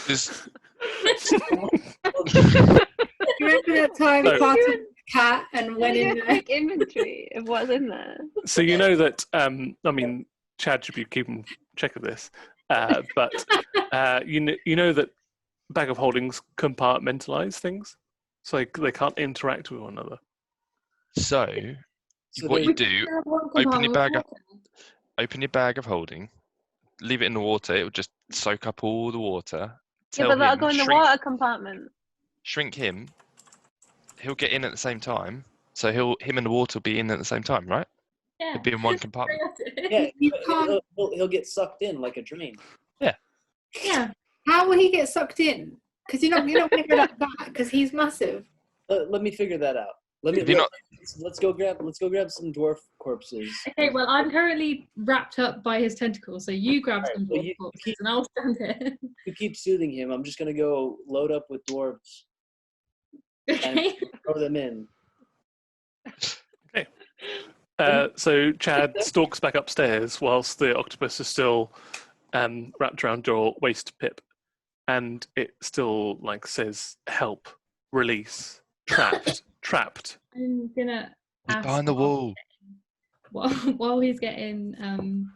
There's- You remember that time No. parted with the cat and went in there? Quick inventory of what's in there. So you know that, I mean, Chad should be keeping check of this, but you know that bag of holdings compartmentalize things, so they can't interact with one another. So, So what they- you do, open your bag of holding, leave it in the water. It will just soak up all the water. Yeah, Tell but that'll him, go in the shrink, water compartment. shrink him. He'll get in at the same time. So him and the water will be in at the same time, right? Yeah. He'll be in one compartment. Yeah, You but can't- he'll get sucked in like a drain. Yeah. How will he get sucked in? Because you're not going to go like that because he's massive. Let me figure that out. Have you not- Let's go grab some dwarf corpses. Okay, well, I'm currently wrapped up by his tentacles, so you grab some well, dwarf you corpses keep- and I'll stand here. To keep soothing him, I'm just gonna go load up with dwarves Okay. and throw them in. So Chad stalks back upstairs whilst the octopus is still wrapped around your waist, Pip, and it still like says "help," "release," "trapped," "trapped." I'm gonna He's ask behind the wall. while he's getting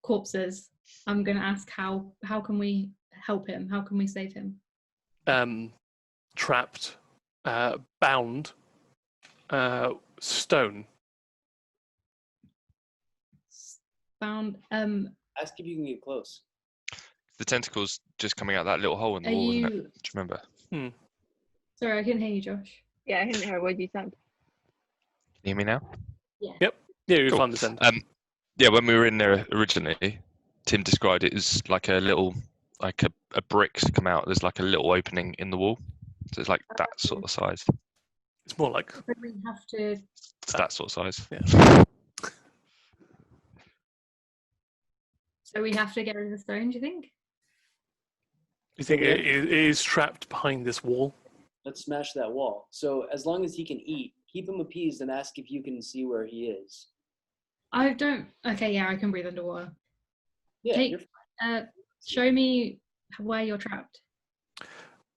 corpses. I'm gonna ask how can we help him? How can we save him? Trapped, bound, stone. Found. Ask if you can get close. The tentacles just coming out that little hole in the Are wall, isn't it? you? Do you remember? Sorry, I couldn't hear you, Josh. Yeah, I didn't hear what you said. Can you hear me now? Yeah, you Cool. find this end. Yeah, when we were in there originally, Tim described it as like a little, like a bricks come out. There's like a little opening in the wall, so it's like that sort of size. It's more like But we have to. It's that sort of size. yeah. So we have to get rid of the stone. Do you think? You think it is trapped behind this wall? Let's smash that wall. So as long as he can eat, keep him appeased and ask if you can see where he is. I don't. Okay, yeah, I can breathe underwater. Yeah, Take- you're Show me where you're trapped.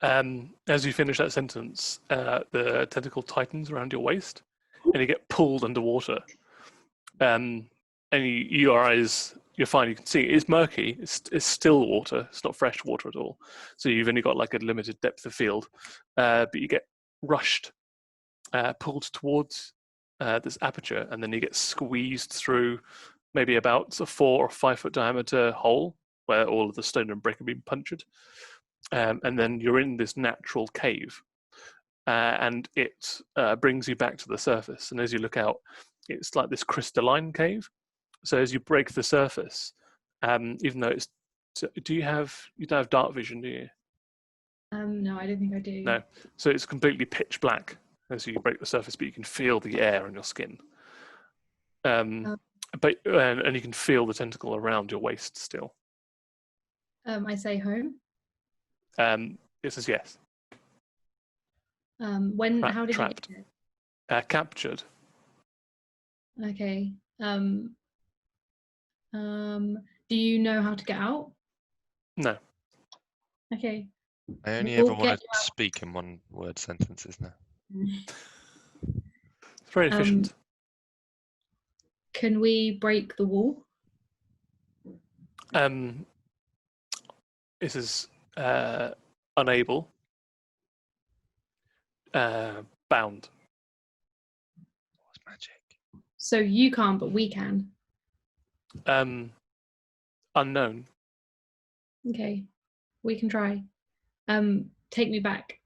As you finish that sentence, the tentacle tightens around your waist, and you get pulled underwater. And your eyes, you're fine. You can see it's murky. It's still water. It's not fresh water at all. So you've only got like a limited depth of field, but you get rushed, pulled towards this aperture, and then you get squeezed through maybe about a 4 or 5 foot diameter hole where all of the stone and brick have been punctured. And then you're in this natural cave, and it brings you back to the surface. And as you look out, it's like this crystalline cave. So as you break the surface, even though it's, you don't have dark vision, do you? No, I don't think I do. No. So it's completely pitch black as you break the surface, but you can feel the air on your skin. But and you can feel the tentacle around your waist still. I say home. It says yes. When? How did Trapped. you get it? Captured. Okay. Do you know how to get out? No. Okay. I only We'll ever want get to speak in one word sentences now. It's very efficient. Can we break the wall? This is unable, bound. What's magic? So you can't, but we can. Unknown. Okay, we can try. Take me back.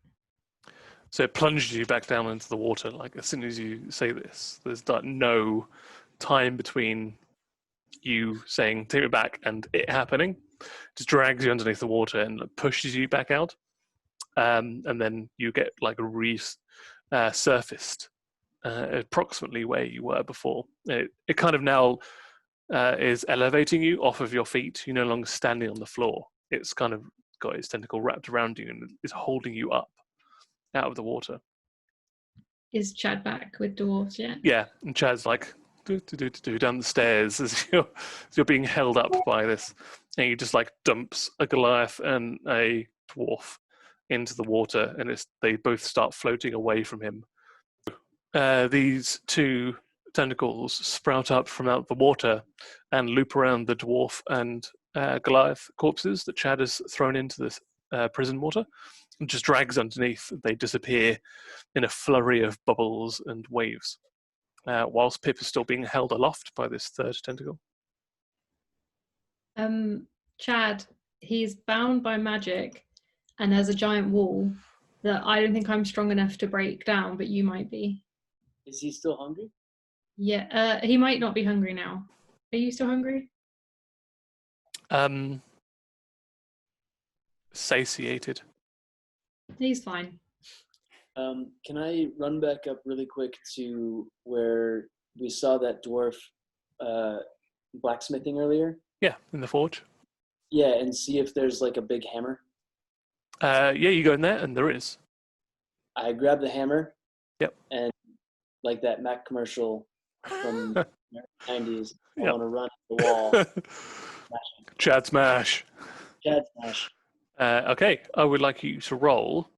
So it plunges you back down into the water. Like as soon as you say this, there's like no time between you saying "take me back" and it happening. Just drags you underneath the water and pushes you back out, and then you get like surfaced approximately where you were before. It kind of now is elevating you off of your feet. You're no longer standing on the floor. It's kind of got its tentacle wrapped around you and is holding you up out of the water. Is Chad back with dwarves yet? Yeah, and Chad's like down the stairs as you're being held up by this, and he just like dumps a Goliath and a dwarf into the water, and they both start floating away from him. These two tentacles sprout up from out the water and loop around the dwarf and Goliath corpses that Chad has thrown into this prison water, and just drags underneath. They disappear in a flurry of bubbles and waves, whilst Pip is still being held aloft by this third tentacle. Chad, he's bound by magic, and there's a giant wall that I don't think I'm strong enough to break down, but you might be. Is he still hungry? Yeah, he might not be hungry now. Are you still hungry? Satiated. He's fine. Can I run back up really quick to where we saw that dwarf blacksmithing earlier? Yeah, in the forge. Yeah, and see if there's like a big hammer. Yeah, you go in there, and there is. I grab the hammer. Yep. And like that Mac commercial from the 90s, I Yep. want to run at the wall. Chad smash. Chad smash. Okay, I would like you to roll.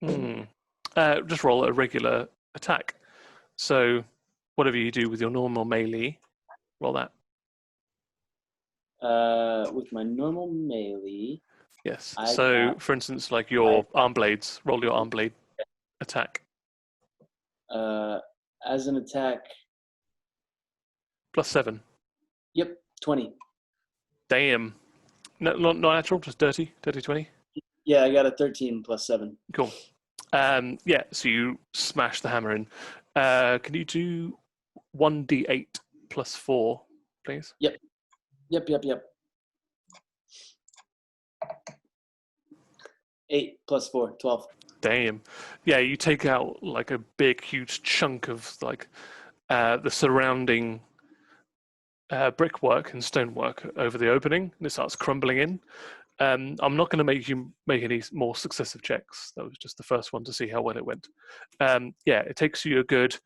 Just roll a regular attack. So, whatever you do with your normal melee, roll that. With my normal melee. Yes. I So, got- for instance, like your arm blades, roll your arm blade attack. As an attack. +7. Yep, 20. Damn. No, not natural, just dirty 20. Yeah, I got a 13 plus 7. Cool. Yeah, so you smash the hammer in. Can you do 1d8 +4, please? Yep. 8 plus 4, 12. Damn. Yeah, you take out like a big, huge chunk of like the surrounding brickwork and stonework over the opening, and it starts crumbling in. I'm not going to make you make any more successive checks. That was just the first one to see how well it went. Yeah, it takes you a good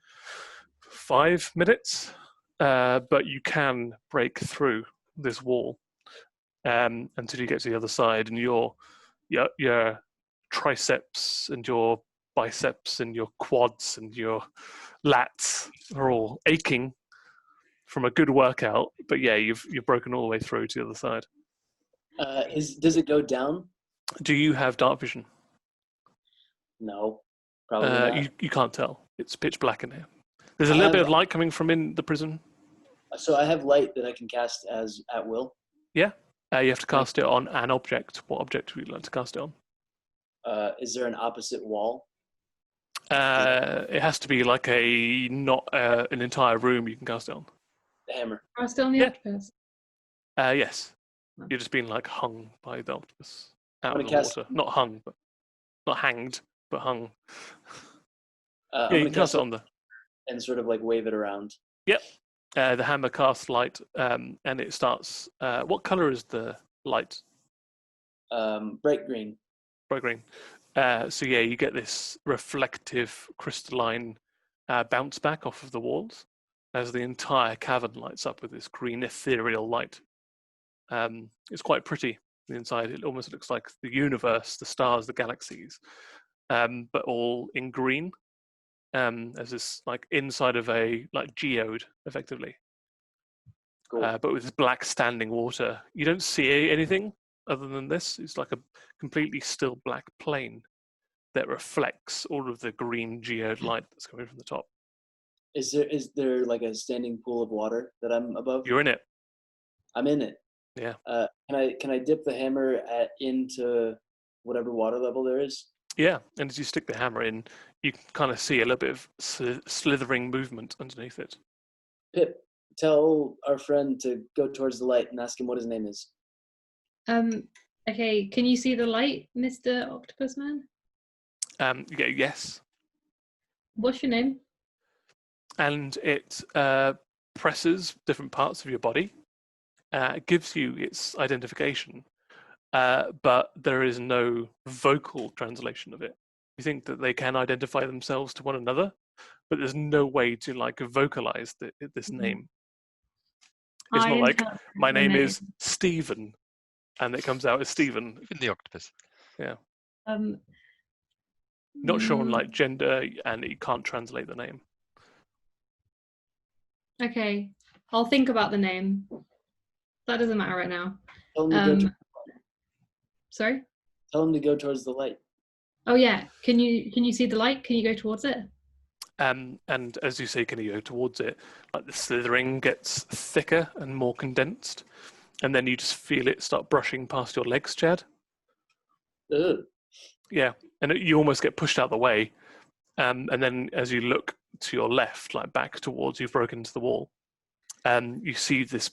5 minutes, but you can break through this wall until you get to the other side, and your triceps and your biceps and your quads and your lats are all aching from a good workout. But yeah, you've broken all the way through to the other side. Does it go down? Do you have dark vision? No, probably not. You can't tell. It's pitch black in here. There's a little bit of light coming from in the prison. So I have light that I can cast as at will. Yeah. You have to cast it on an object. What object would you like to cast it on? Is there an opposite wall? It has to be like not an entire room you can cast it on. The hammer. I'm still on the Yeah. octopus. Yes. You're just being like hung by the octopus out of the cast- water. Not hung, but not hanged, but hung. I'm Yeah, you gonna can cast it on the. and sort of like wave it around. Yep. The hammer casts light, and it starts. What color is the light? Bright green. Bright green. So yeah, you get this reflective, crystalline bounce back off of the walls as the entire cavern lights up with this green ethereal light. It's quite pretty. The inside, it almost looks like the universe, the stars, the galaxies, but all in green. As this like inside of a like geode, effectively. Cool. but with black standing water. You don't see anything other than this. It's like a completely still black plane that reflects all of the green geode light that's coming from the top. Is there like a standing pool of water that I'm above? You're in it. I'm in it. Yeah. Can I dip the hammer into whatever water level there is? Yeah, and as you stick the hammer in, you can kind of see a little bit of slithering movement underneath it. Pip, tell our friend to go towards the light and ask him what his name is. Okay, can you see the light, Mr. Octopus Man? Yeah, yes. What's your name? And it presses different parts of your body. It gives you its identification, but there is no vocal translation of it. You think that they can identify themselves to one another, but there's no way to like vocalize this name. It's not like my name is Stephen, and it comes out as Stephen. Even the octopus. Yeah. Not sure on like gender, and you can't translate the name. Okay, I'll think about the name. That doesn't matter right now. Tell him to go Sorry? Tell him to go towards the light. Oh yeah, can you see the light? Can you go towards it? And as you say, can you go towards it? Like the slithering gets thicker and more condensed, and then you just feel it start brushing past your legs, Chad. Ugh. Yeah, and you almost get pushed out of the way, and then as you look to your left, like back towards you've broken into the wall, you see this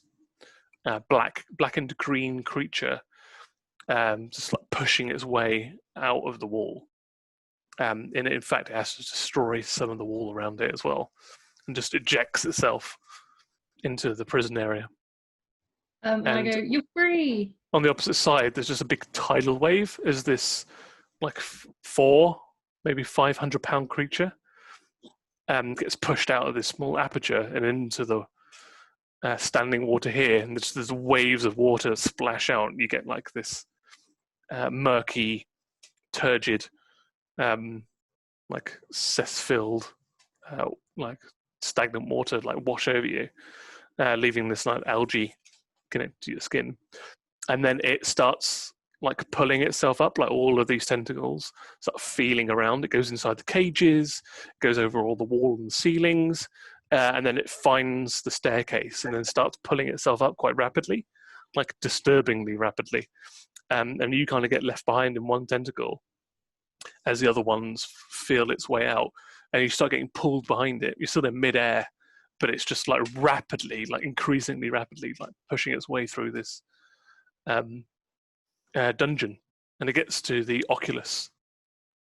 black and green creature just like pushing its way out of the wall. And in fact, it has to destroy some of the wall around it as well, and just ejects itself into the prison area. And I go, "You're free." On the opposite side, there's just a big tidal wave as this like 400, maybe 500-pound creature gets pushed out of this small aperture and into the standing water here, and there's waves of water splash out, and you get like this murky, turgid, like cess-filled, like stagnant water like wash over you, leaving this like algae connected to your skin, and then it starts like pulling itself up, like all of these tentacles start feeling around. It goes inside the cages, goes over all the wall and ceilings, and then it finds the staircase and then starts pulling itself up quite rapidly, like disturbingly rapidly. And you kind of get left behind in one tentacle as the other ones feel its way out, and you start getting pulled behind it. You're still in midair, but it's just like rapidly, like increasingly rapidly, like pushing its way through this dungeon, and it gets to the oculus,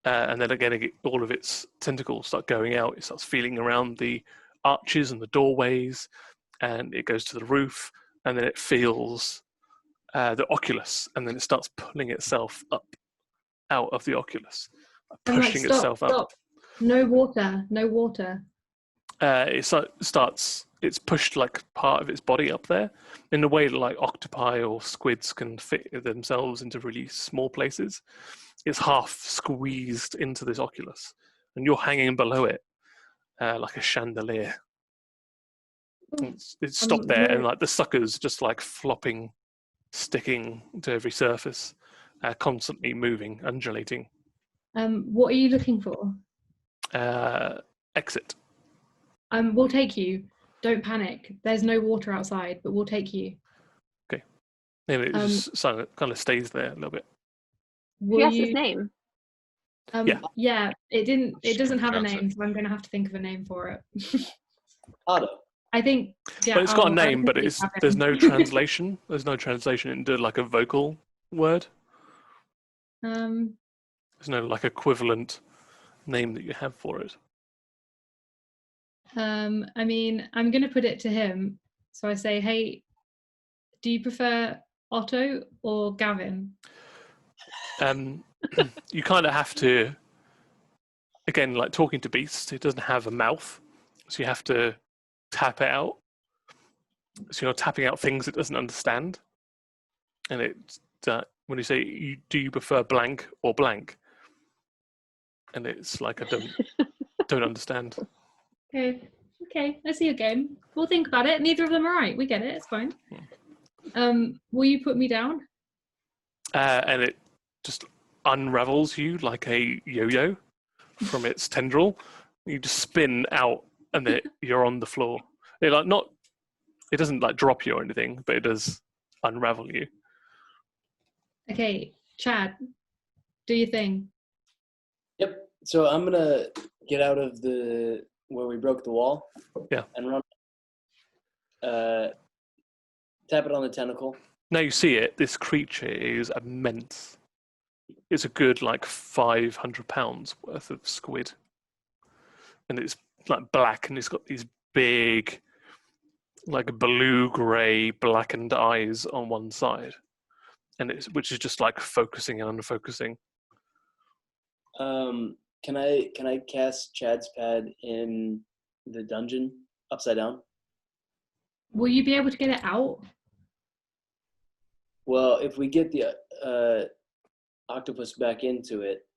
and then again all of its tentacles start going out. It starts feeling around the arches and the doorways, and it goes to the roof, and then it feels the oculus, and then it starts pulling itself up out of the oculus, pushing itself up. No water, no water. It's pushed like part of its body up there in a way that like octopi or squids can fit themselves into really small places. It's half squeezed into this oculus, and you're hanging below it like a chandelier. It's stopped there, and like the suckers just like flopping, sticking to every surface, constantly moving, undulating. What are you looking for? Exit. We'll take you. Don't panic. There's no water outside, but we'll take you. Okay. And it just kind of stays there a little bit. Yes, his name. Yeah. It doesn't have a name, so I'm going to have to think of a name for it. Otto. I think. Yeah. But it's got a name, but there's no translation. There's no translation into like a vocal word. There's no like equivalent name that you have for it. I mean, I'm going to put it to him. So I say, hey, do you prefer Otto or Gavin? You kind of have to, again, like talking to beasts, it doesn't have a mouth. So you have to tap it out. So you're tapping out things it doesn't understand. And it's when you say, do you prefer blank or blank? And it's like, I don't understand. Okay. Okay, I see your game. We'll think about it. Neither of them are right. We get it. It's fine. Will you put me down? And it just unravels you like a yo-yo from its tendril. You just spin out, and then you're on the floor. It doesn't like drop you or anything, but it does unravel you. Okay, Chad, do your thing. Yep. So I'm gonna get out of where we broke the wall. Yeah. And run. Tap it on the tentacle. Now you see it. This creature is immense. It's a good like 500 pounds worth of squid, and it's like black, and it's got these big, like blue-gray, blackened eyes on one side, and which is just like focusing and unfocusing. Can I cast Chad's Pad in the dungeon upside down? Will you be able to get it out? Well, if we get the octopus back into it,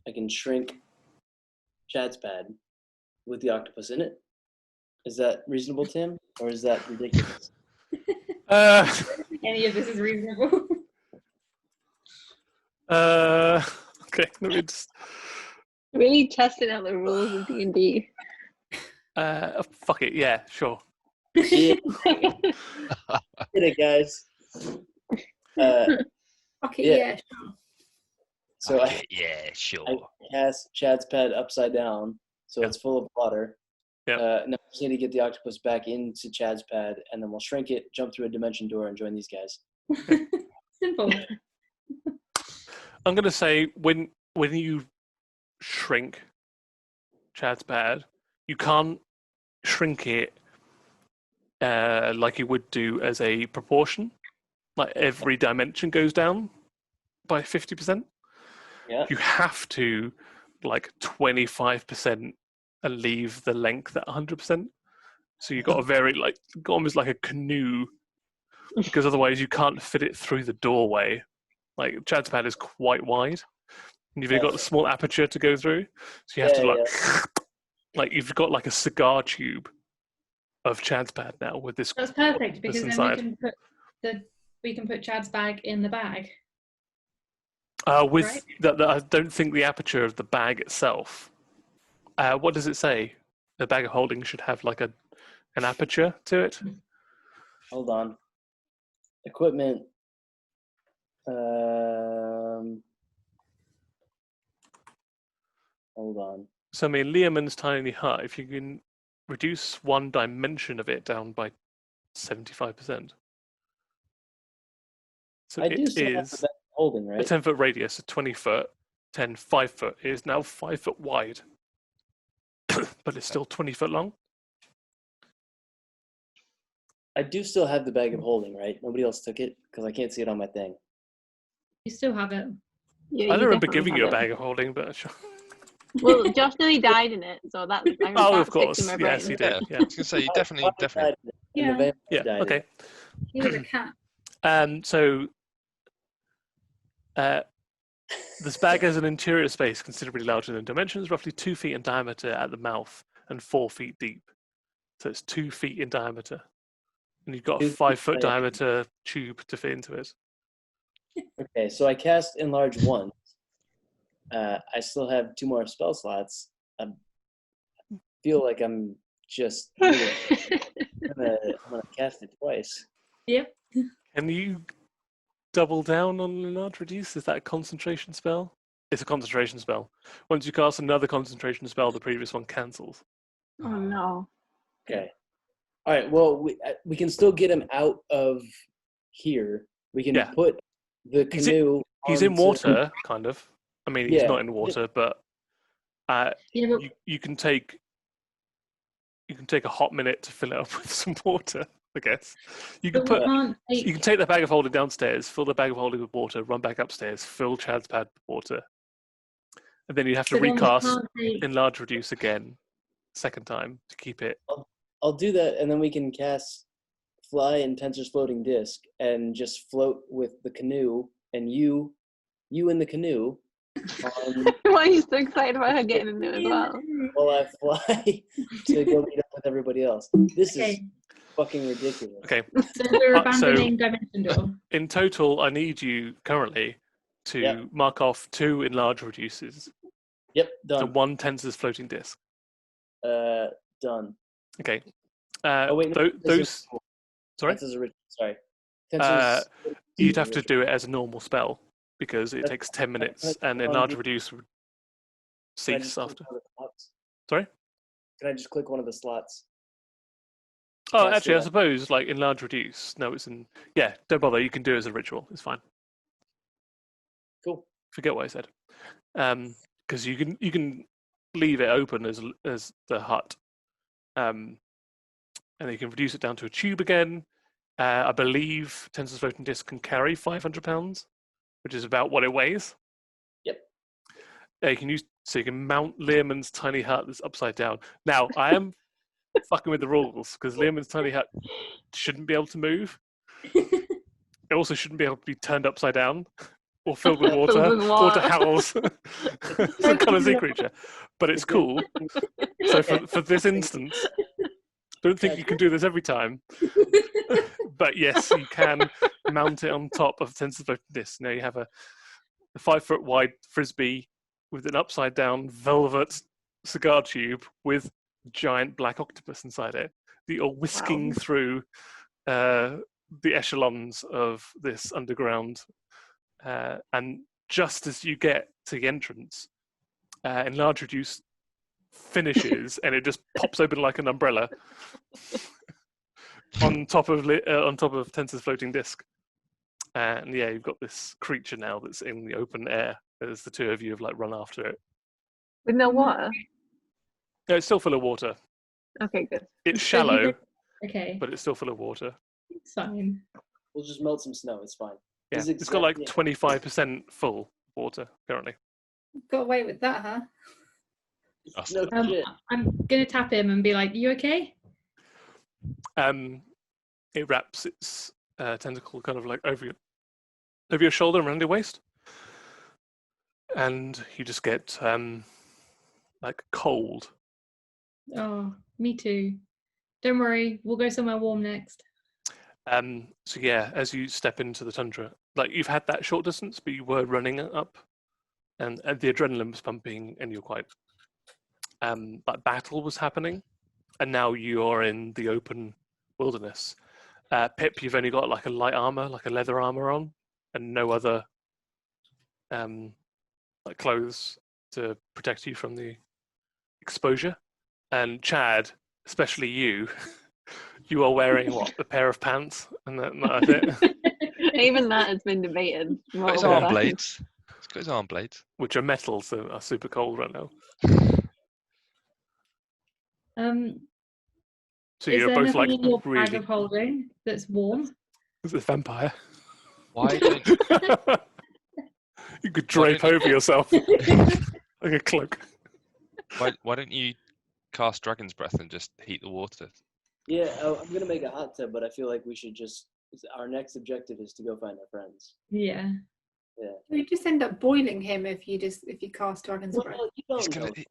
I can shrink Chad's Pad with the octopus in it. Is that reasonable, Tim, or is that ridiculous? I don't think any of this is reasonable. Okay, let me just. Really testing out the rules of D&D. Fuck it, yeah, sure. Yeah. Get it, guys. Okay, yeah, sure. So yeah, sure. I cast Chad's Pad upside down, so it's full of water. Yeah. Now I just need to get the octopus back into Chad's Pad, and then we'll shrink it, jump through a dimension door, and join these guys. Simple. I'm gonna say when you shrink Chad's Pad, you can't shrink it like you would do as a proportion. Like every dimension goes down by 50%. Yeah. You have to like 25% and leave the length at 100%. So you've got a very almost like a canoe, because otherwise you can't fit it through the doorway. Like Chad's Pad is quite wide, and you've got a small aperture to go through. So you have to like you've got like a cigar tube of Chad's Pad now with this. That's perfect, because then inside. we can put Chad's bag in the bag. With Right. that, I don't think the aperture of the bag itself. What does it say? The bag of holding should have like an aperture to it. Hold on. Equipment. Hold on. So I mean, Leoman's tiny hut. If you can reduce one dimension of it down by 75%. So I do it still have the is back holding, a right? 10-foot radius, a 20 foot, 5 foot. It is now 5 foot wide, but it's still 20 foot long. I do still have the bag of holding, right? Nobody else took it because I can't see it on my thing. You still have it. Yeah, I don't you remember definitely giving you a have it. bag of holding, but sure. Well, Josh nearly died in it, so that's Oh, of sticks course. in my Yes, brain. he did. Yeah. I was gonna say you definitely. And Yeah. the vampire Yeah. died in Okay. it. He was a cat. So this bag has an interior space considerably larger than dimensions, roughly 2 feet in diameter at the mouth and 4 feet deep. So it's 2 feet in diameter, and you've got a 2 feet 5 foot diameter. diameter tube to fit into it. Okay, so I cast enlarge once. I still have 2 more spell slots. I feel like I'm just I'm gonna cast it twice. Yep. Can you double down on enlarge reduce? Is that a concentration spell? It's a concentration spell. Once you cast another concentration spell, the previous one cancels. Oh no. Okay. All right. Well, we can still get him out of here. We can Yeah. put the He's canoe. He's in onto- water, kind of. I mean, he's Yeah. not in water, but Yeah, but you can take a hot minute to fill it up with some water. I guess you can but we put. can't You can take the bag of holding downstairs, fill the bag of holding with water, run back upstairs, fill Chad's Pad with water, and then you have to but then we recast can't take- enlarge reduce again, second time to keep it. I'll do that, and then we can cast fly and Tensor's floating disc, and just float with the canoe, and you in the canoe, Why are you so excited about her getting into it as well? While I fly to go meet up with everybody else. This is Okay. fucking ridiculous. Okay. So we're so- abandoning Dimension Door. In total, I need you currently to Yep. mark off 2 enlarge reduces Yep, and done. 1 Tensor's floating disc. Done. Okay. Oh wait, no, Those. Sorry. Tensor's original. Sorry. Uh, Tensor's You'd have to original. do it as a normal spell because it That's takes 10 minutes, that's and on enlarge the- reduce would Can I cease just click after. one of the slots? Sorry. Can I just click one of the slots? Oh, Yes, actually, I yeah. suppose like enlarge reduce. No, it's in. Yeah, don't bother. You can do it as a ritual. It's fine. Cool. Forget what I said. Because you can leave it open as the hut, and you can reduce it down to a tube again. I believe Tensor's floating disc can carry 500 pounds, which is about what it weighs. Yep. You can mount Learmon's tiny hut that's upside down. Now I am fucking with the rules because Learmon's tiny hut shouldn't be able to move. It also shouldn't be able to be turned upside down or filled with Filled water with or to water. house some kind of sea creature. But it's cool. So for this instance, don't think you can do this every time. But yes, you can mount it on top of Tensor's floating disc. Now you have a 5-foot wide frisbee with an upside down velvet cigar tube with giant black octopus inside it that you're whisking Wow. through the echelons of this underground. And just as you get to the entrance, enlarge reduce finishes and it just pops open like an umbrella on top of Tensor's floating disc. And yeah, you've got this creature now that's in the open air as the two of you have like run after it. With no water? No, it's still full of water. Okay, good. It's So you shallow, don't- Okay, but it's still full of water. it's fine. We'll just melt some snow. It's fine. Yeah, This is it's got like exactly- 25% full water currently. Got away with that, huh? No shit. I'm gonna tap him and be like, "You okay?" It wraps its tentacle kind of like over your shoulder and around your waist, and you just get like cold. Oh, me too. Don't worry, we'll go somewhere warm next. So yeah, as you step into the tundra, like you've had that short distance, but you were running up, and the adrenaline was pumping, and you're quite like battle was happening, and now you are in the open wilderness. Pip, you've only got like a light armor, like a leather armor on, and no other like clothes to protect you from the exposure. And Chad, especially you, you are wearing what, a pair of pants, and that's it, Even that has been debated. Got his multiple arm times. blades. He's got his arm blades. which are metal, so are super cold right now. So Is you're there both nothing like in your bag really. of holding that's warm? Is it a vampire? Why don't You could Why drape don't over yourself like a cloak. why don't you cast Dragon's Breath and just heat the water? Yeah, I'm gonna make a hot tub, but I feel like we should just. Our next objective is to go find our friends. Yeah. Yeah. You just end up boiling him if you cast Dragon's Breath. Well, you He's don't gonna- know.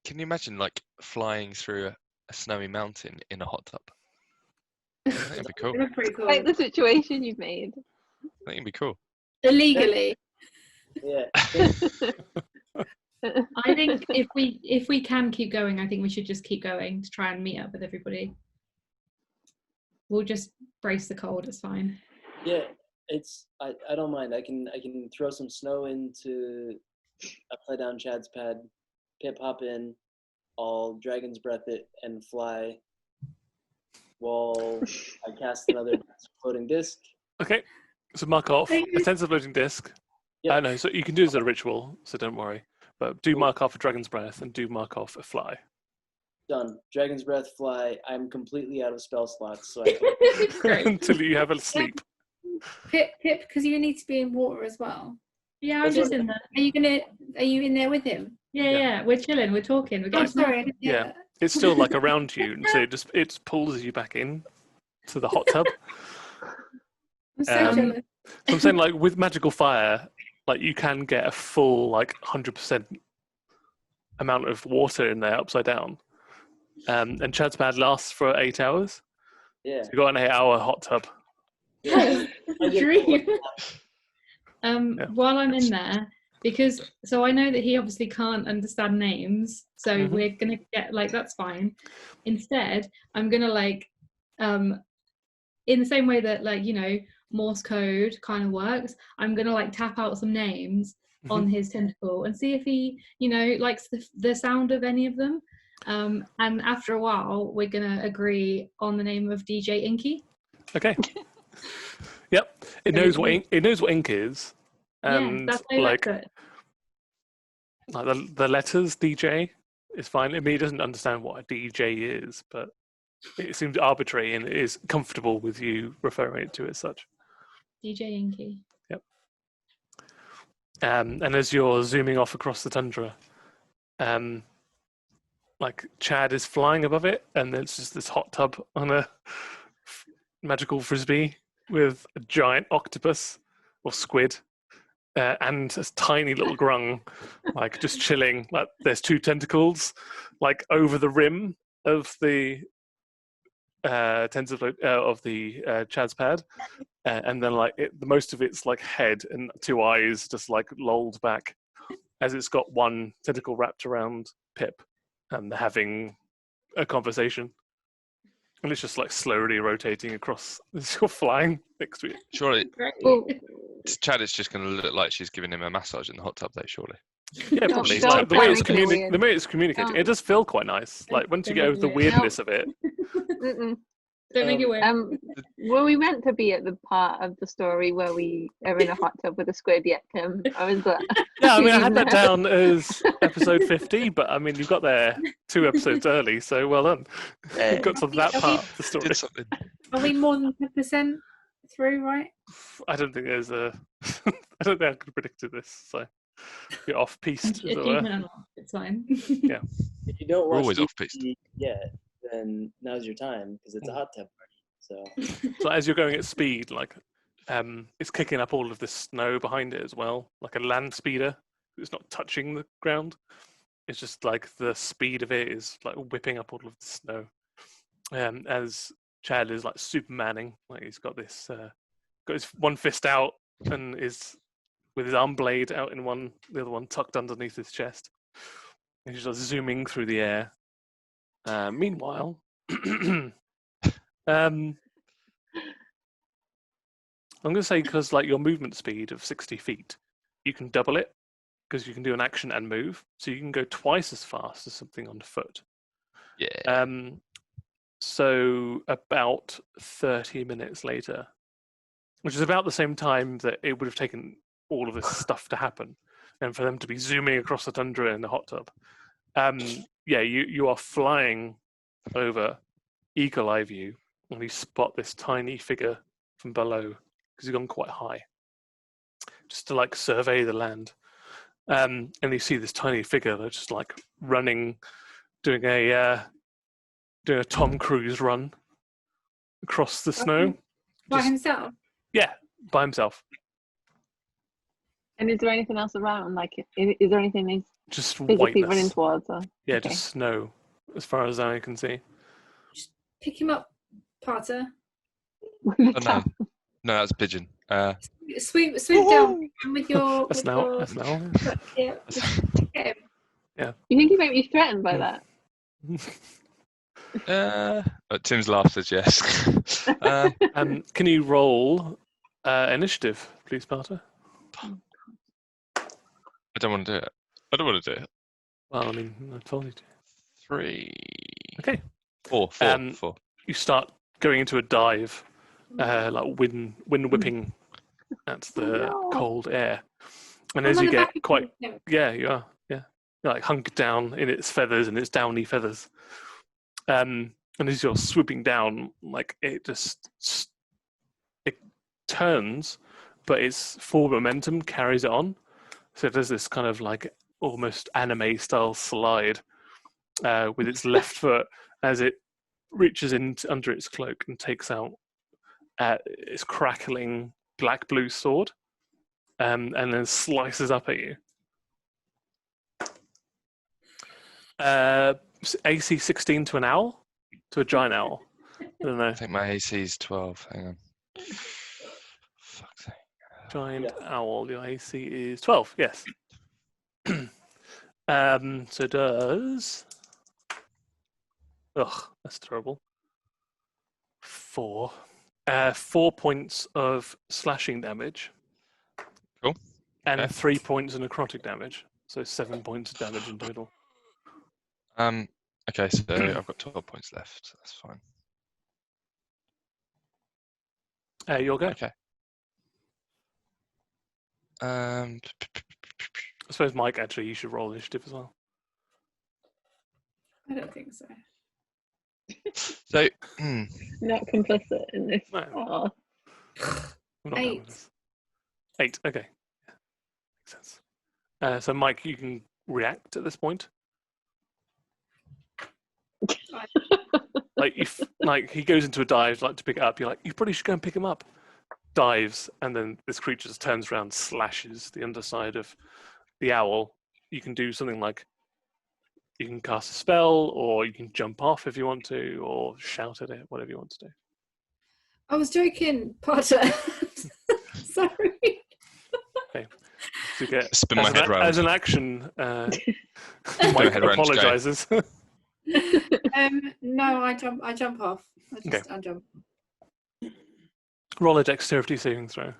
Can you imagine like flying through a snowy mountain in a hot tub? I think it'd be cool. They're pretty cool. Like the situation you've made. I think it'd be cool. Illegally. Yeah. I think if we can keep going, I think we should just keep going to try and meet up with everybody. We'll just brace the cold. It's fine. Yeah. It's. I don't mind. I can throw some snow into upside down Chad's pad. Pip hop in. I'll Dragon's Breath it and fly. While I cast another floating disc. Okay, so mark off Thank a you. sense of floating disc. Yep. No, so you can do this as a ritual, so don't worry. But do Cool. mark off a Dragon's Breath and do mark off a fly. Done. Dragon's Breath, fly. I'm completely out of spell slots, so I can Great. Until you have a sleep. Pip, because you need to be in water as well. Yeah, I'm That's just what- in there. Are you in there with him? Yeah. We're chilling. We're talking. We're Oh, getting sorry. I didn't hear Yeah. that. It's still like around you, and so it pulls you back in to the hot tub. I'm so Um, jealous. So I'm saying, like, with magical fire, like you can get a full 100% amount of water in there upside down. And Chad's pad lasts for 8 hours. Yeah. So you got an 8-hour hot tub. Yes, I a get dream. Yeah. While I'm in there, because so I know that he obviously can't understand names, so Mhm. we're gonna get that's fine. Instead, I'm gonna in the same way that Morse code kind of works, I'm gonna tap out some names on his tentacle and see if he likes the sound of any of them. And after a while, we're gonna agree on the name of DJ Inky. Okay. Yep. It knows what ink is. Yeah, And that's how you like it. the letters DJ is fine. I mean, he doesn't understand what a DJ is, but it seems arbitrary and it is comfortable with you referring to it as such. DJ Inky. Yep. And as you're zooming off across the tundra, Chad is flying above it, and there's just this hot tub on a magical frisbee with a giant octopus or squid and a tiny little grung, just chilling. There's 2 tentacles, over the rim of the of the Chad's pad, and then the most of its head and 2 eyes just lolled back as it's got 1 tentacle wrapped around Pip, and they're having a conversation. And it's just slowly rotating across as you're flying next to it. Surely, Well, Chad is just going to look like she's giving him a massage in the hot tub, though. Surely. Yeah, probably. Don't The way it's make it weird. the way it's communicating, it does feel quite nice. Once you get over the weirdness of it. Mm-mm. Don't make it weird. Were we meant to be at the part of the story where we are in a hot tub with a squid yet, Tim? Or was that? Yeah, I mean, I had that down as episode 50, but I mean, you got there 2 episodes early, so well done. You got to that part of the story. Did something. Are we more than 10% through, right? I don't think there's a. I don't think I could have predicted this, so you're off piste, as it were. Achievement unlocked. It's fine. Yeah. If you don't We're watch always TV off piste. yet, then now's your time because it's a hot tub party. So So as you're going at speed, it's kicking up all of this snow behind it as well, like a land speeder. It's not touching the ground. It's just the speed of it is whipping up all of the snow. As Chad is Supermaning, he's got this, got his 1 fist out and is with his arm blade out in one, the other one tucked underneath his chest. And he's just zooming through the air. Meanwhile, I'm going to say because your movement speed of 60 feet, you can double it because you can do an action and move, so you can go twice as fast as something on foot. Yeah. So about 30 minutes later, which is about the same time that it would have taken all of this stuff to happen, and for them to be zooming across the tundra in the hot tub. You are flying over eagle eye view, and you spot this tiny figure from below because you've gone quite high, just to survey the land. And you see this tiny figure that's just running, doing a Tom Cruise run across the snow. By Just- himself? Yeah, by himself. And is there anything else around? Is there anything he's Just physically whiteness. running towards? Or? Yeah, Okay. just snow, as far as I can see. Pick him up, Potter. Oh, no, that's a pigeon. Swoop down with your. That's with now. your- That's now. Yeah, just get him. You think he might be threatened by that? Tim's laugh says yes. Can you roll initiative, please, Parter? I don't want to do it. I don't want to do it. Well, I mean, I told you to. 3. Okay. 4. You start going into a dive, wind whipping at the No. cold air, and I'm as on you the get back of quite, him. yeah, you are, yeah, you're hunkered down in its feathers and its downy feathers, and as you're swooping down, it just it turns, but its forward momentum carries it on, so there's this kind of almost anime style slide with its left foot as it reaches in under its cloak and takes out its crackling black blue sword, and then slices up at you. AC 16 to an owl? To a giant owl? I don't know. I think my AC is 12. Hang on. Fuck's sake. Giant owl, your AC is 12, yes. So does... Ugh, that's terrible. 4. 4 points of slashing damage. Cool. And Okay. 3 points of necrotic damage. So 7 points of damage in total. Okay, so I've got 12 points left. That's fine. You'll go. Okay. I suppose, Mike, actually, you should roll initiative as well. I don't think so. So, Not complicit in this. No. Oh. I'm not down with this. 8, okay. Makes sense. So, Mike, you can react at this point. Like he goes into a dive, like to pick it up. You're like, you probably should go and pick him up. Dives, and then this creature just turns around, slashes the underside of the owl. You can do something like you can cast a spell, or you can jump off if you want to, or shout at it, whatever you want to do. I was joking, Potter. Sorry. Okay. So get, spin my head round. as an action, Mike head round, just go. apologizes. No, I jump off. I jump. Roll a dexterity saving throw.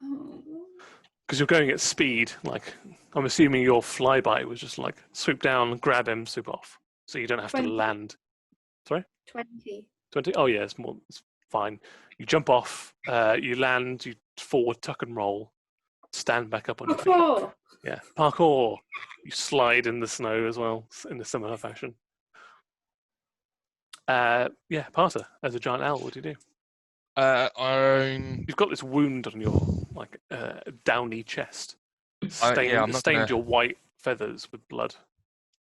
Oh. Because you're going at speed, like, I'm assuming your flyby was just like, swoop down, grab him, swoop off. So you don't have 20. to land. Sorry? 20. 20? Oh yeah, it's fine. You jump off, you land, you forward tuck and roll, stand back up on your feet. Parkour. Yeah, parkour. You slide in the snow as well, in a similar fashion. Yeah, Parter, as a giant owl, what do you do? You've got this wound on your downy chest. I'm not stained gonna... your white feathers with blood.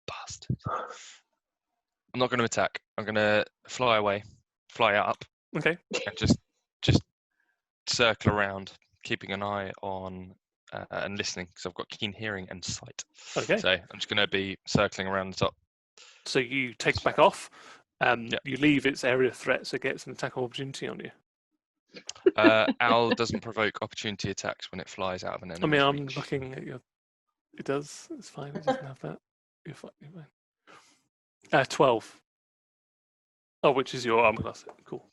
Bastard. I'm not going to attack. I'm going to fly away, fly up, Okay. and just circle around, keeping an eye on and listening, because I've got keen hearing and sight. Okay. So I'm just going to be circling around the top. So you take back off. You leave its area of threat, so it gets an attack of opportunity on you. Owl doesn't provoke opportunity attacks when it flies out of an I enemy's mean, I'm reach. looking at your... It does. It's fine. It doesn't have that. You're fine. 12. Oh, which is your armor class. Cool.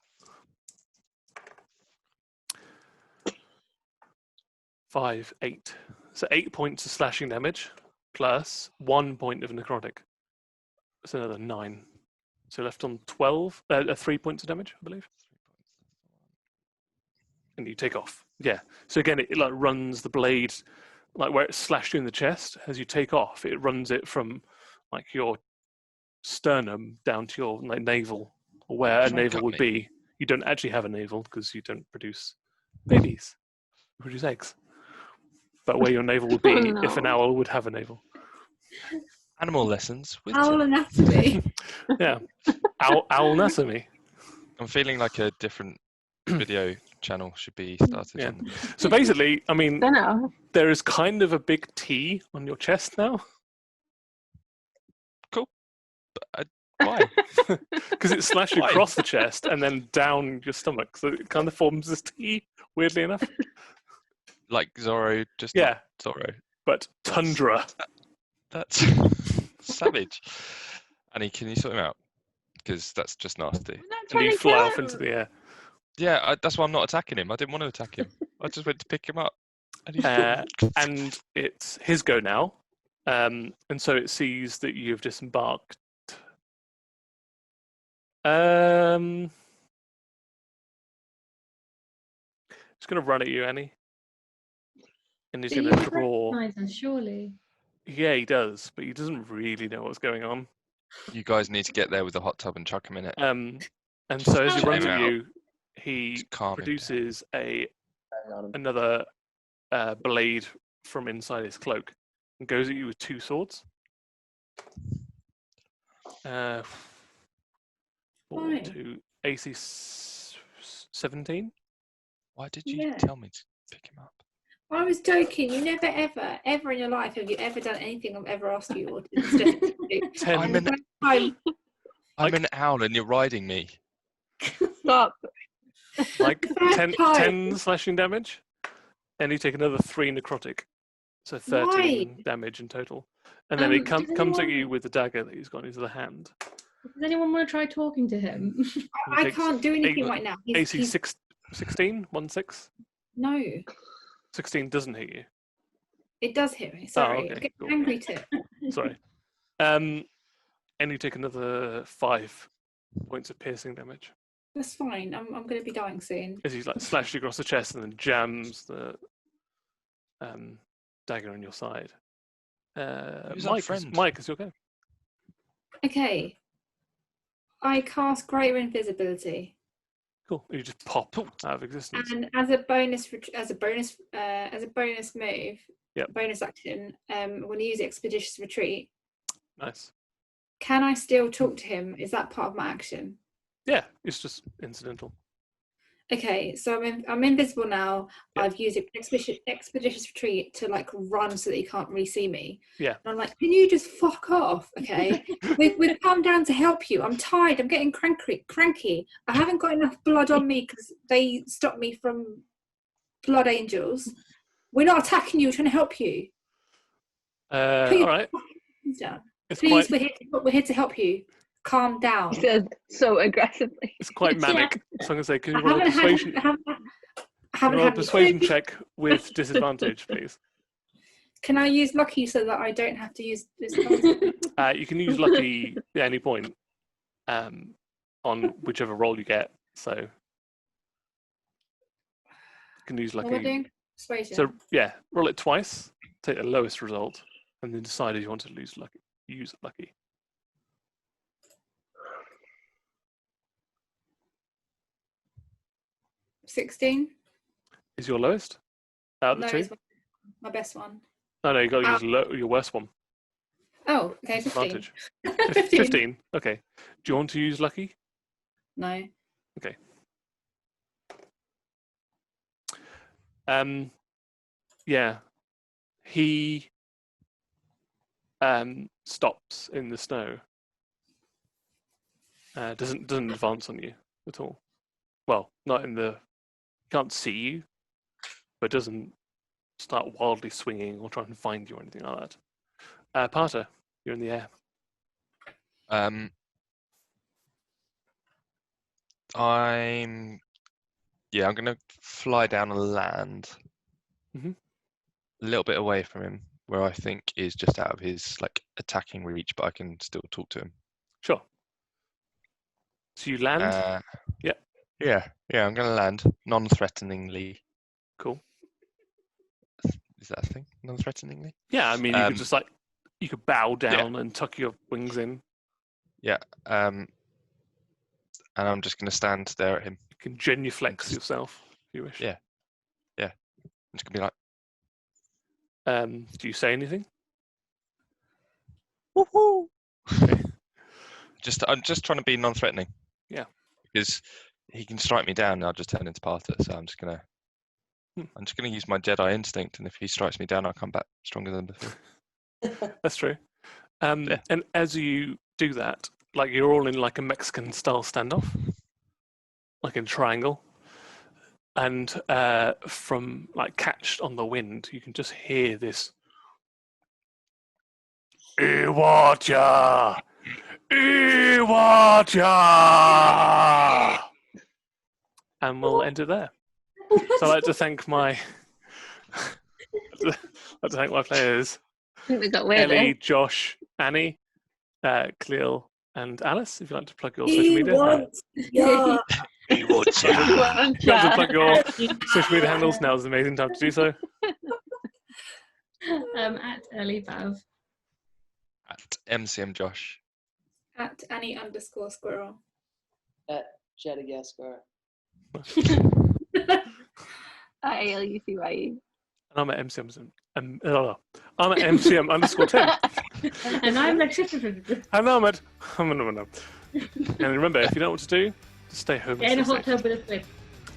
5, 8. So 8 points of slashing damage, plus 1 point of necrotic. That's another 9. So left on 12, 3 points of damage, I believe. And you take off. Yeah. So again, it like runs the blade, like where it slashed you in the chest. As you take off, it runs it from like your sternum down to your like navel, or where a navel would be. You don't actually have a navel because you don't produce babies. You produce eggs. But where your navel would be if an owl would have a navel. Animal lessons with Owl Tim. anatomy. Yeah. Owl anatomy. I'm feeling like a different video channel should be started. Yeah. On So basically, I mean, I know. there is kind of a big T on your chest now. why? Because it slashed you Why? across the chest and then down your stomach. So it kind of forms this T, weirdly enough. Like Zorro, just Yeah. not Zorro. But tundra. That's savage. Annie, can you sort him out? Because that's just nasty. And you fly off into the air. Yeah, that's why I'm not attacking him. I didn't want to attack him. I just went to pick him up. And And it's his go now. And so it sees that you've disembarked. It's going to run at you, Annie. And he's Do going you to draw. recognise us, surely? Yeah, he does, but he doesn't really know what's going on. you guys need to get there with a hot tub and chuck him in it. And so as he Just runs aim at out. you, he Just calm him produces Hang on him. another blade from inside his cloak and goes at you with 2 swords. 4 Fine. to AC 17. Why did you Yeah. tell me to pick him up? I was joking. You never, ever in your life have you ever done anything I've ever asked you or suggested you to do. I'm And an, the first time, I'm an owl and you're riding me. Stop. Like First 10 time. slashing damage, and you take another 3 necrotic, so 13 damage in total. And then he does comes at anyone- you with the dagger that he's got in his other hand. Does anyone want to try talking to him? He I takes can't do anything eight- right now. AC 16, 1/6. No, 16 doesn't hit you. it does hit me. Sorry, okay, I'm getting cool. angry too. Sorry. And you take another 5 points of piercing damage That's fine. I'm going to be dying soon. as he like slashes you across the chest and then jams the dagger on your side. Who's our Mike, friend? Mike, is your go. Okay. I cast Greater Invisibility, Cool. You just pop out of existence. and as a bonus move, Yep. bonus action, when you use Expeditious Retreat, Nice. can I still talk to him? Is that part of my action? Yeah, it's just incidental. Okay, so I'm invisible now. Yeah. I've used Expeditious Retreat to like run so that he can't really see me. Yeah. And I'm like, can you just fuck off? Okay, we've come down to help you. I'm tired. I'm getting cranky. I haven't got enough blood on me because they stopped me from blood angels. We're not attacking you. We're trying to help you. Please. All right. Down. It's Please, quite we're here to help you. Calm down. He said so aggressively. it's quite manic. So I'm gonna say, can I you roll a persuasion? haven't Roll a had any persuasion food. check with disadvantage, please. Can I use lucky so that I don't have to use this? You can use lucky at any point on whichever roll you get. So you can use What am I lucky. doing? Persuasion. So yeah, roll it twice, take the lowest result, and then decide if you want to use lucky. 16. Is your lowest out of the No, two? it's my best one. No, you got to use your worst one. Oh, okay, 15. Advantage. 15. 15. Okay. Do you want to use lucky? No. Okay. Yeah. He stops in the snow. Doesn't advance on you at all. Well, not in the. Can't see you, but doesn't start wildly swinging or trying to find you or anything like that. Parter, you're in the air. I'm gonna fly down and land Mhm. a little bit away from him, where I think is just out of his like attacking reach, but I can still talk to him. Sure. So you land. Yeah. I'm gonna land non-threateningly. Cool. Is that a thing? Non-threateningly? Yeah, I mean, you could just you could bow down and tuck your wings in. Yeah. And I'm just gonna stand there at him. You can genuflex yourself if you wish. Yeah. I'm just gonna be like, Do you say anything? woohoo! I'm just trying to be non-threatening. Yeah. Because he can strike me down and I'll just turn into Parter, so I'm just gonna use my Jedi instinct, and if he strikes me down I'll come back stronger than before. That's true. And as you do that, like you're all in like a Mexican style standoff, like in a triangle. And from like catched on the wind, you can just hear this Iwacha! Iwacha! And we'll end it there. So I'd like to thank my players. I think we got weird. Ellie, Josh, Annie, Cleo, and Alice. If you'd like to plug your social media. Yeah. If you'd like to plug your social media handles, now is an amazing time to do so. At Ellie Bav. At MCM Josh. At Annie_squirrel. At Jadagascar. ALUCYE. And I'm at MCM. I'm at MCM_Tim. And I'm like, And I'm at. And remember, if you don't know what to do, just stay home. get in a And stay hot tub safe. with a flip.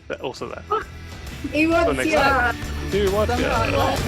They're also there. He wants next you. Do watch Somehow it. it worked.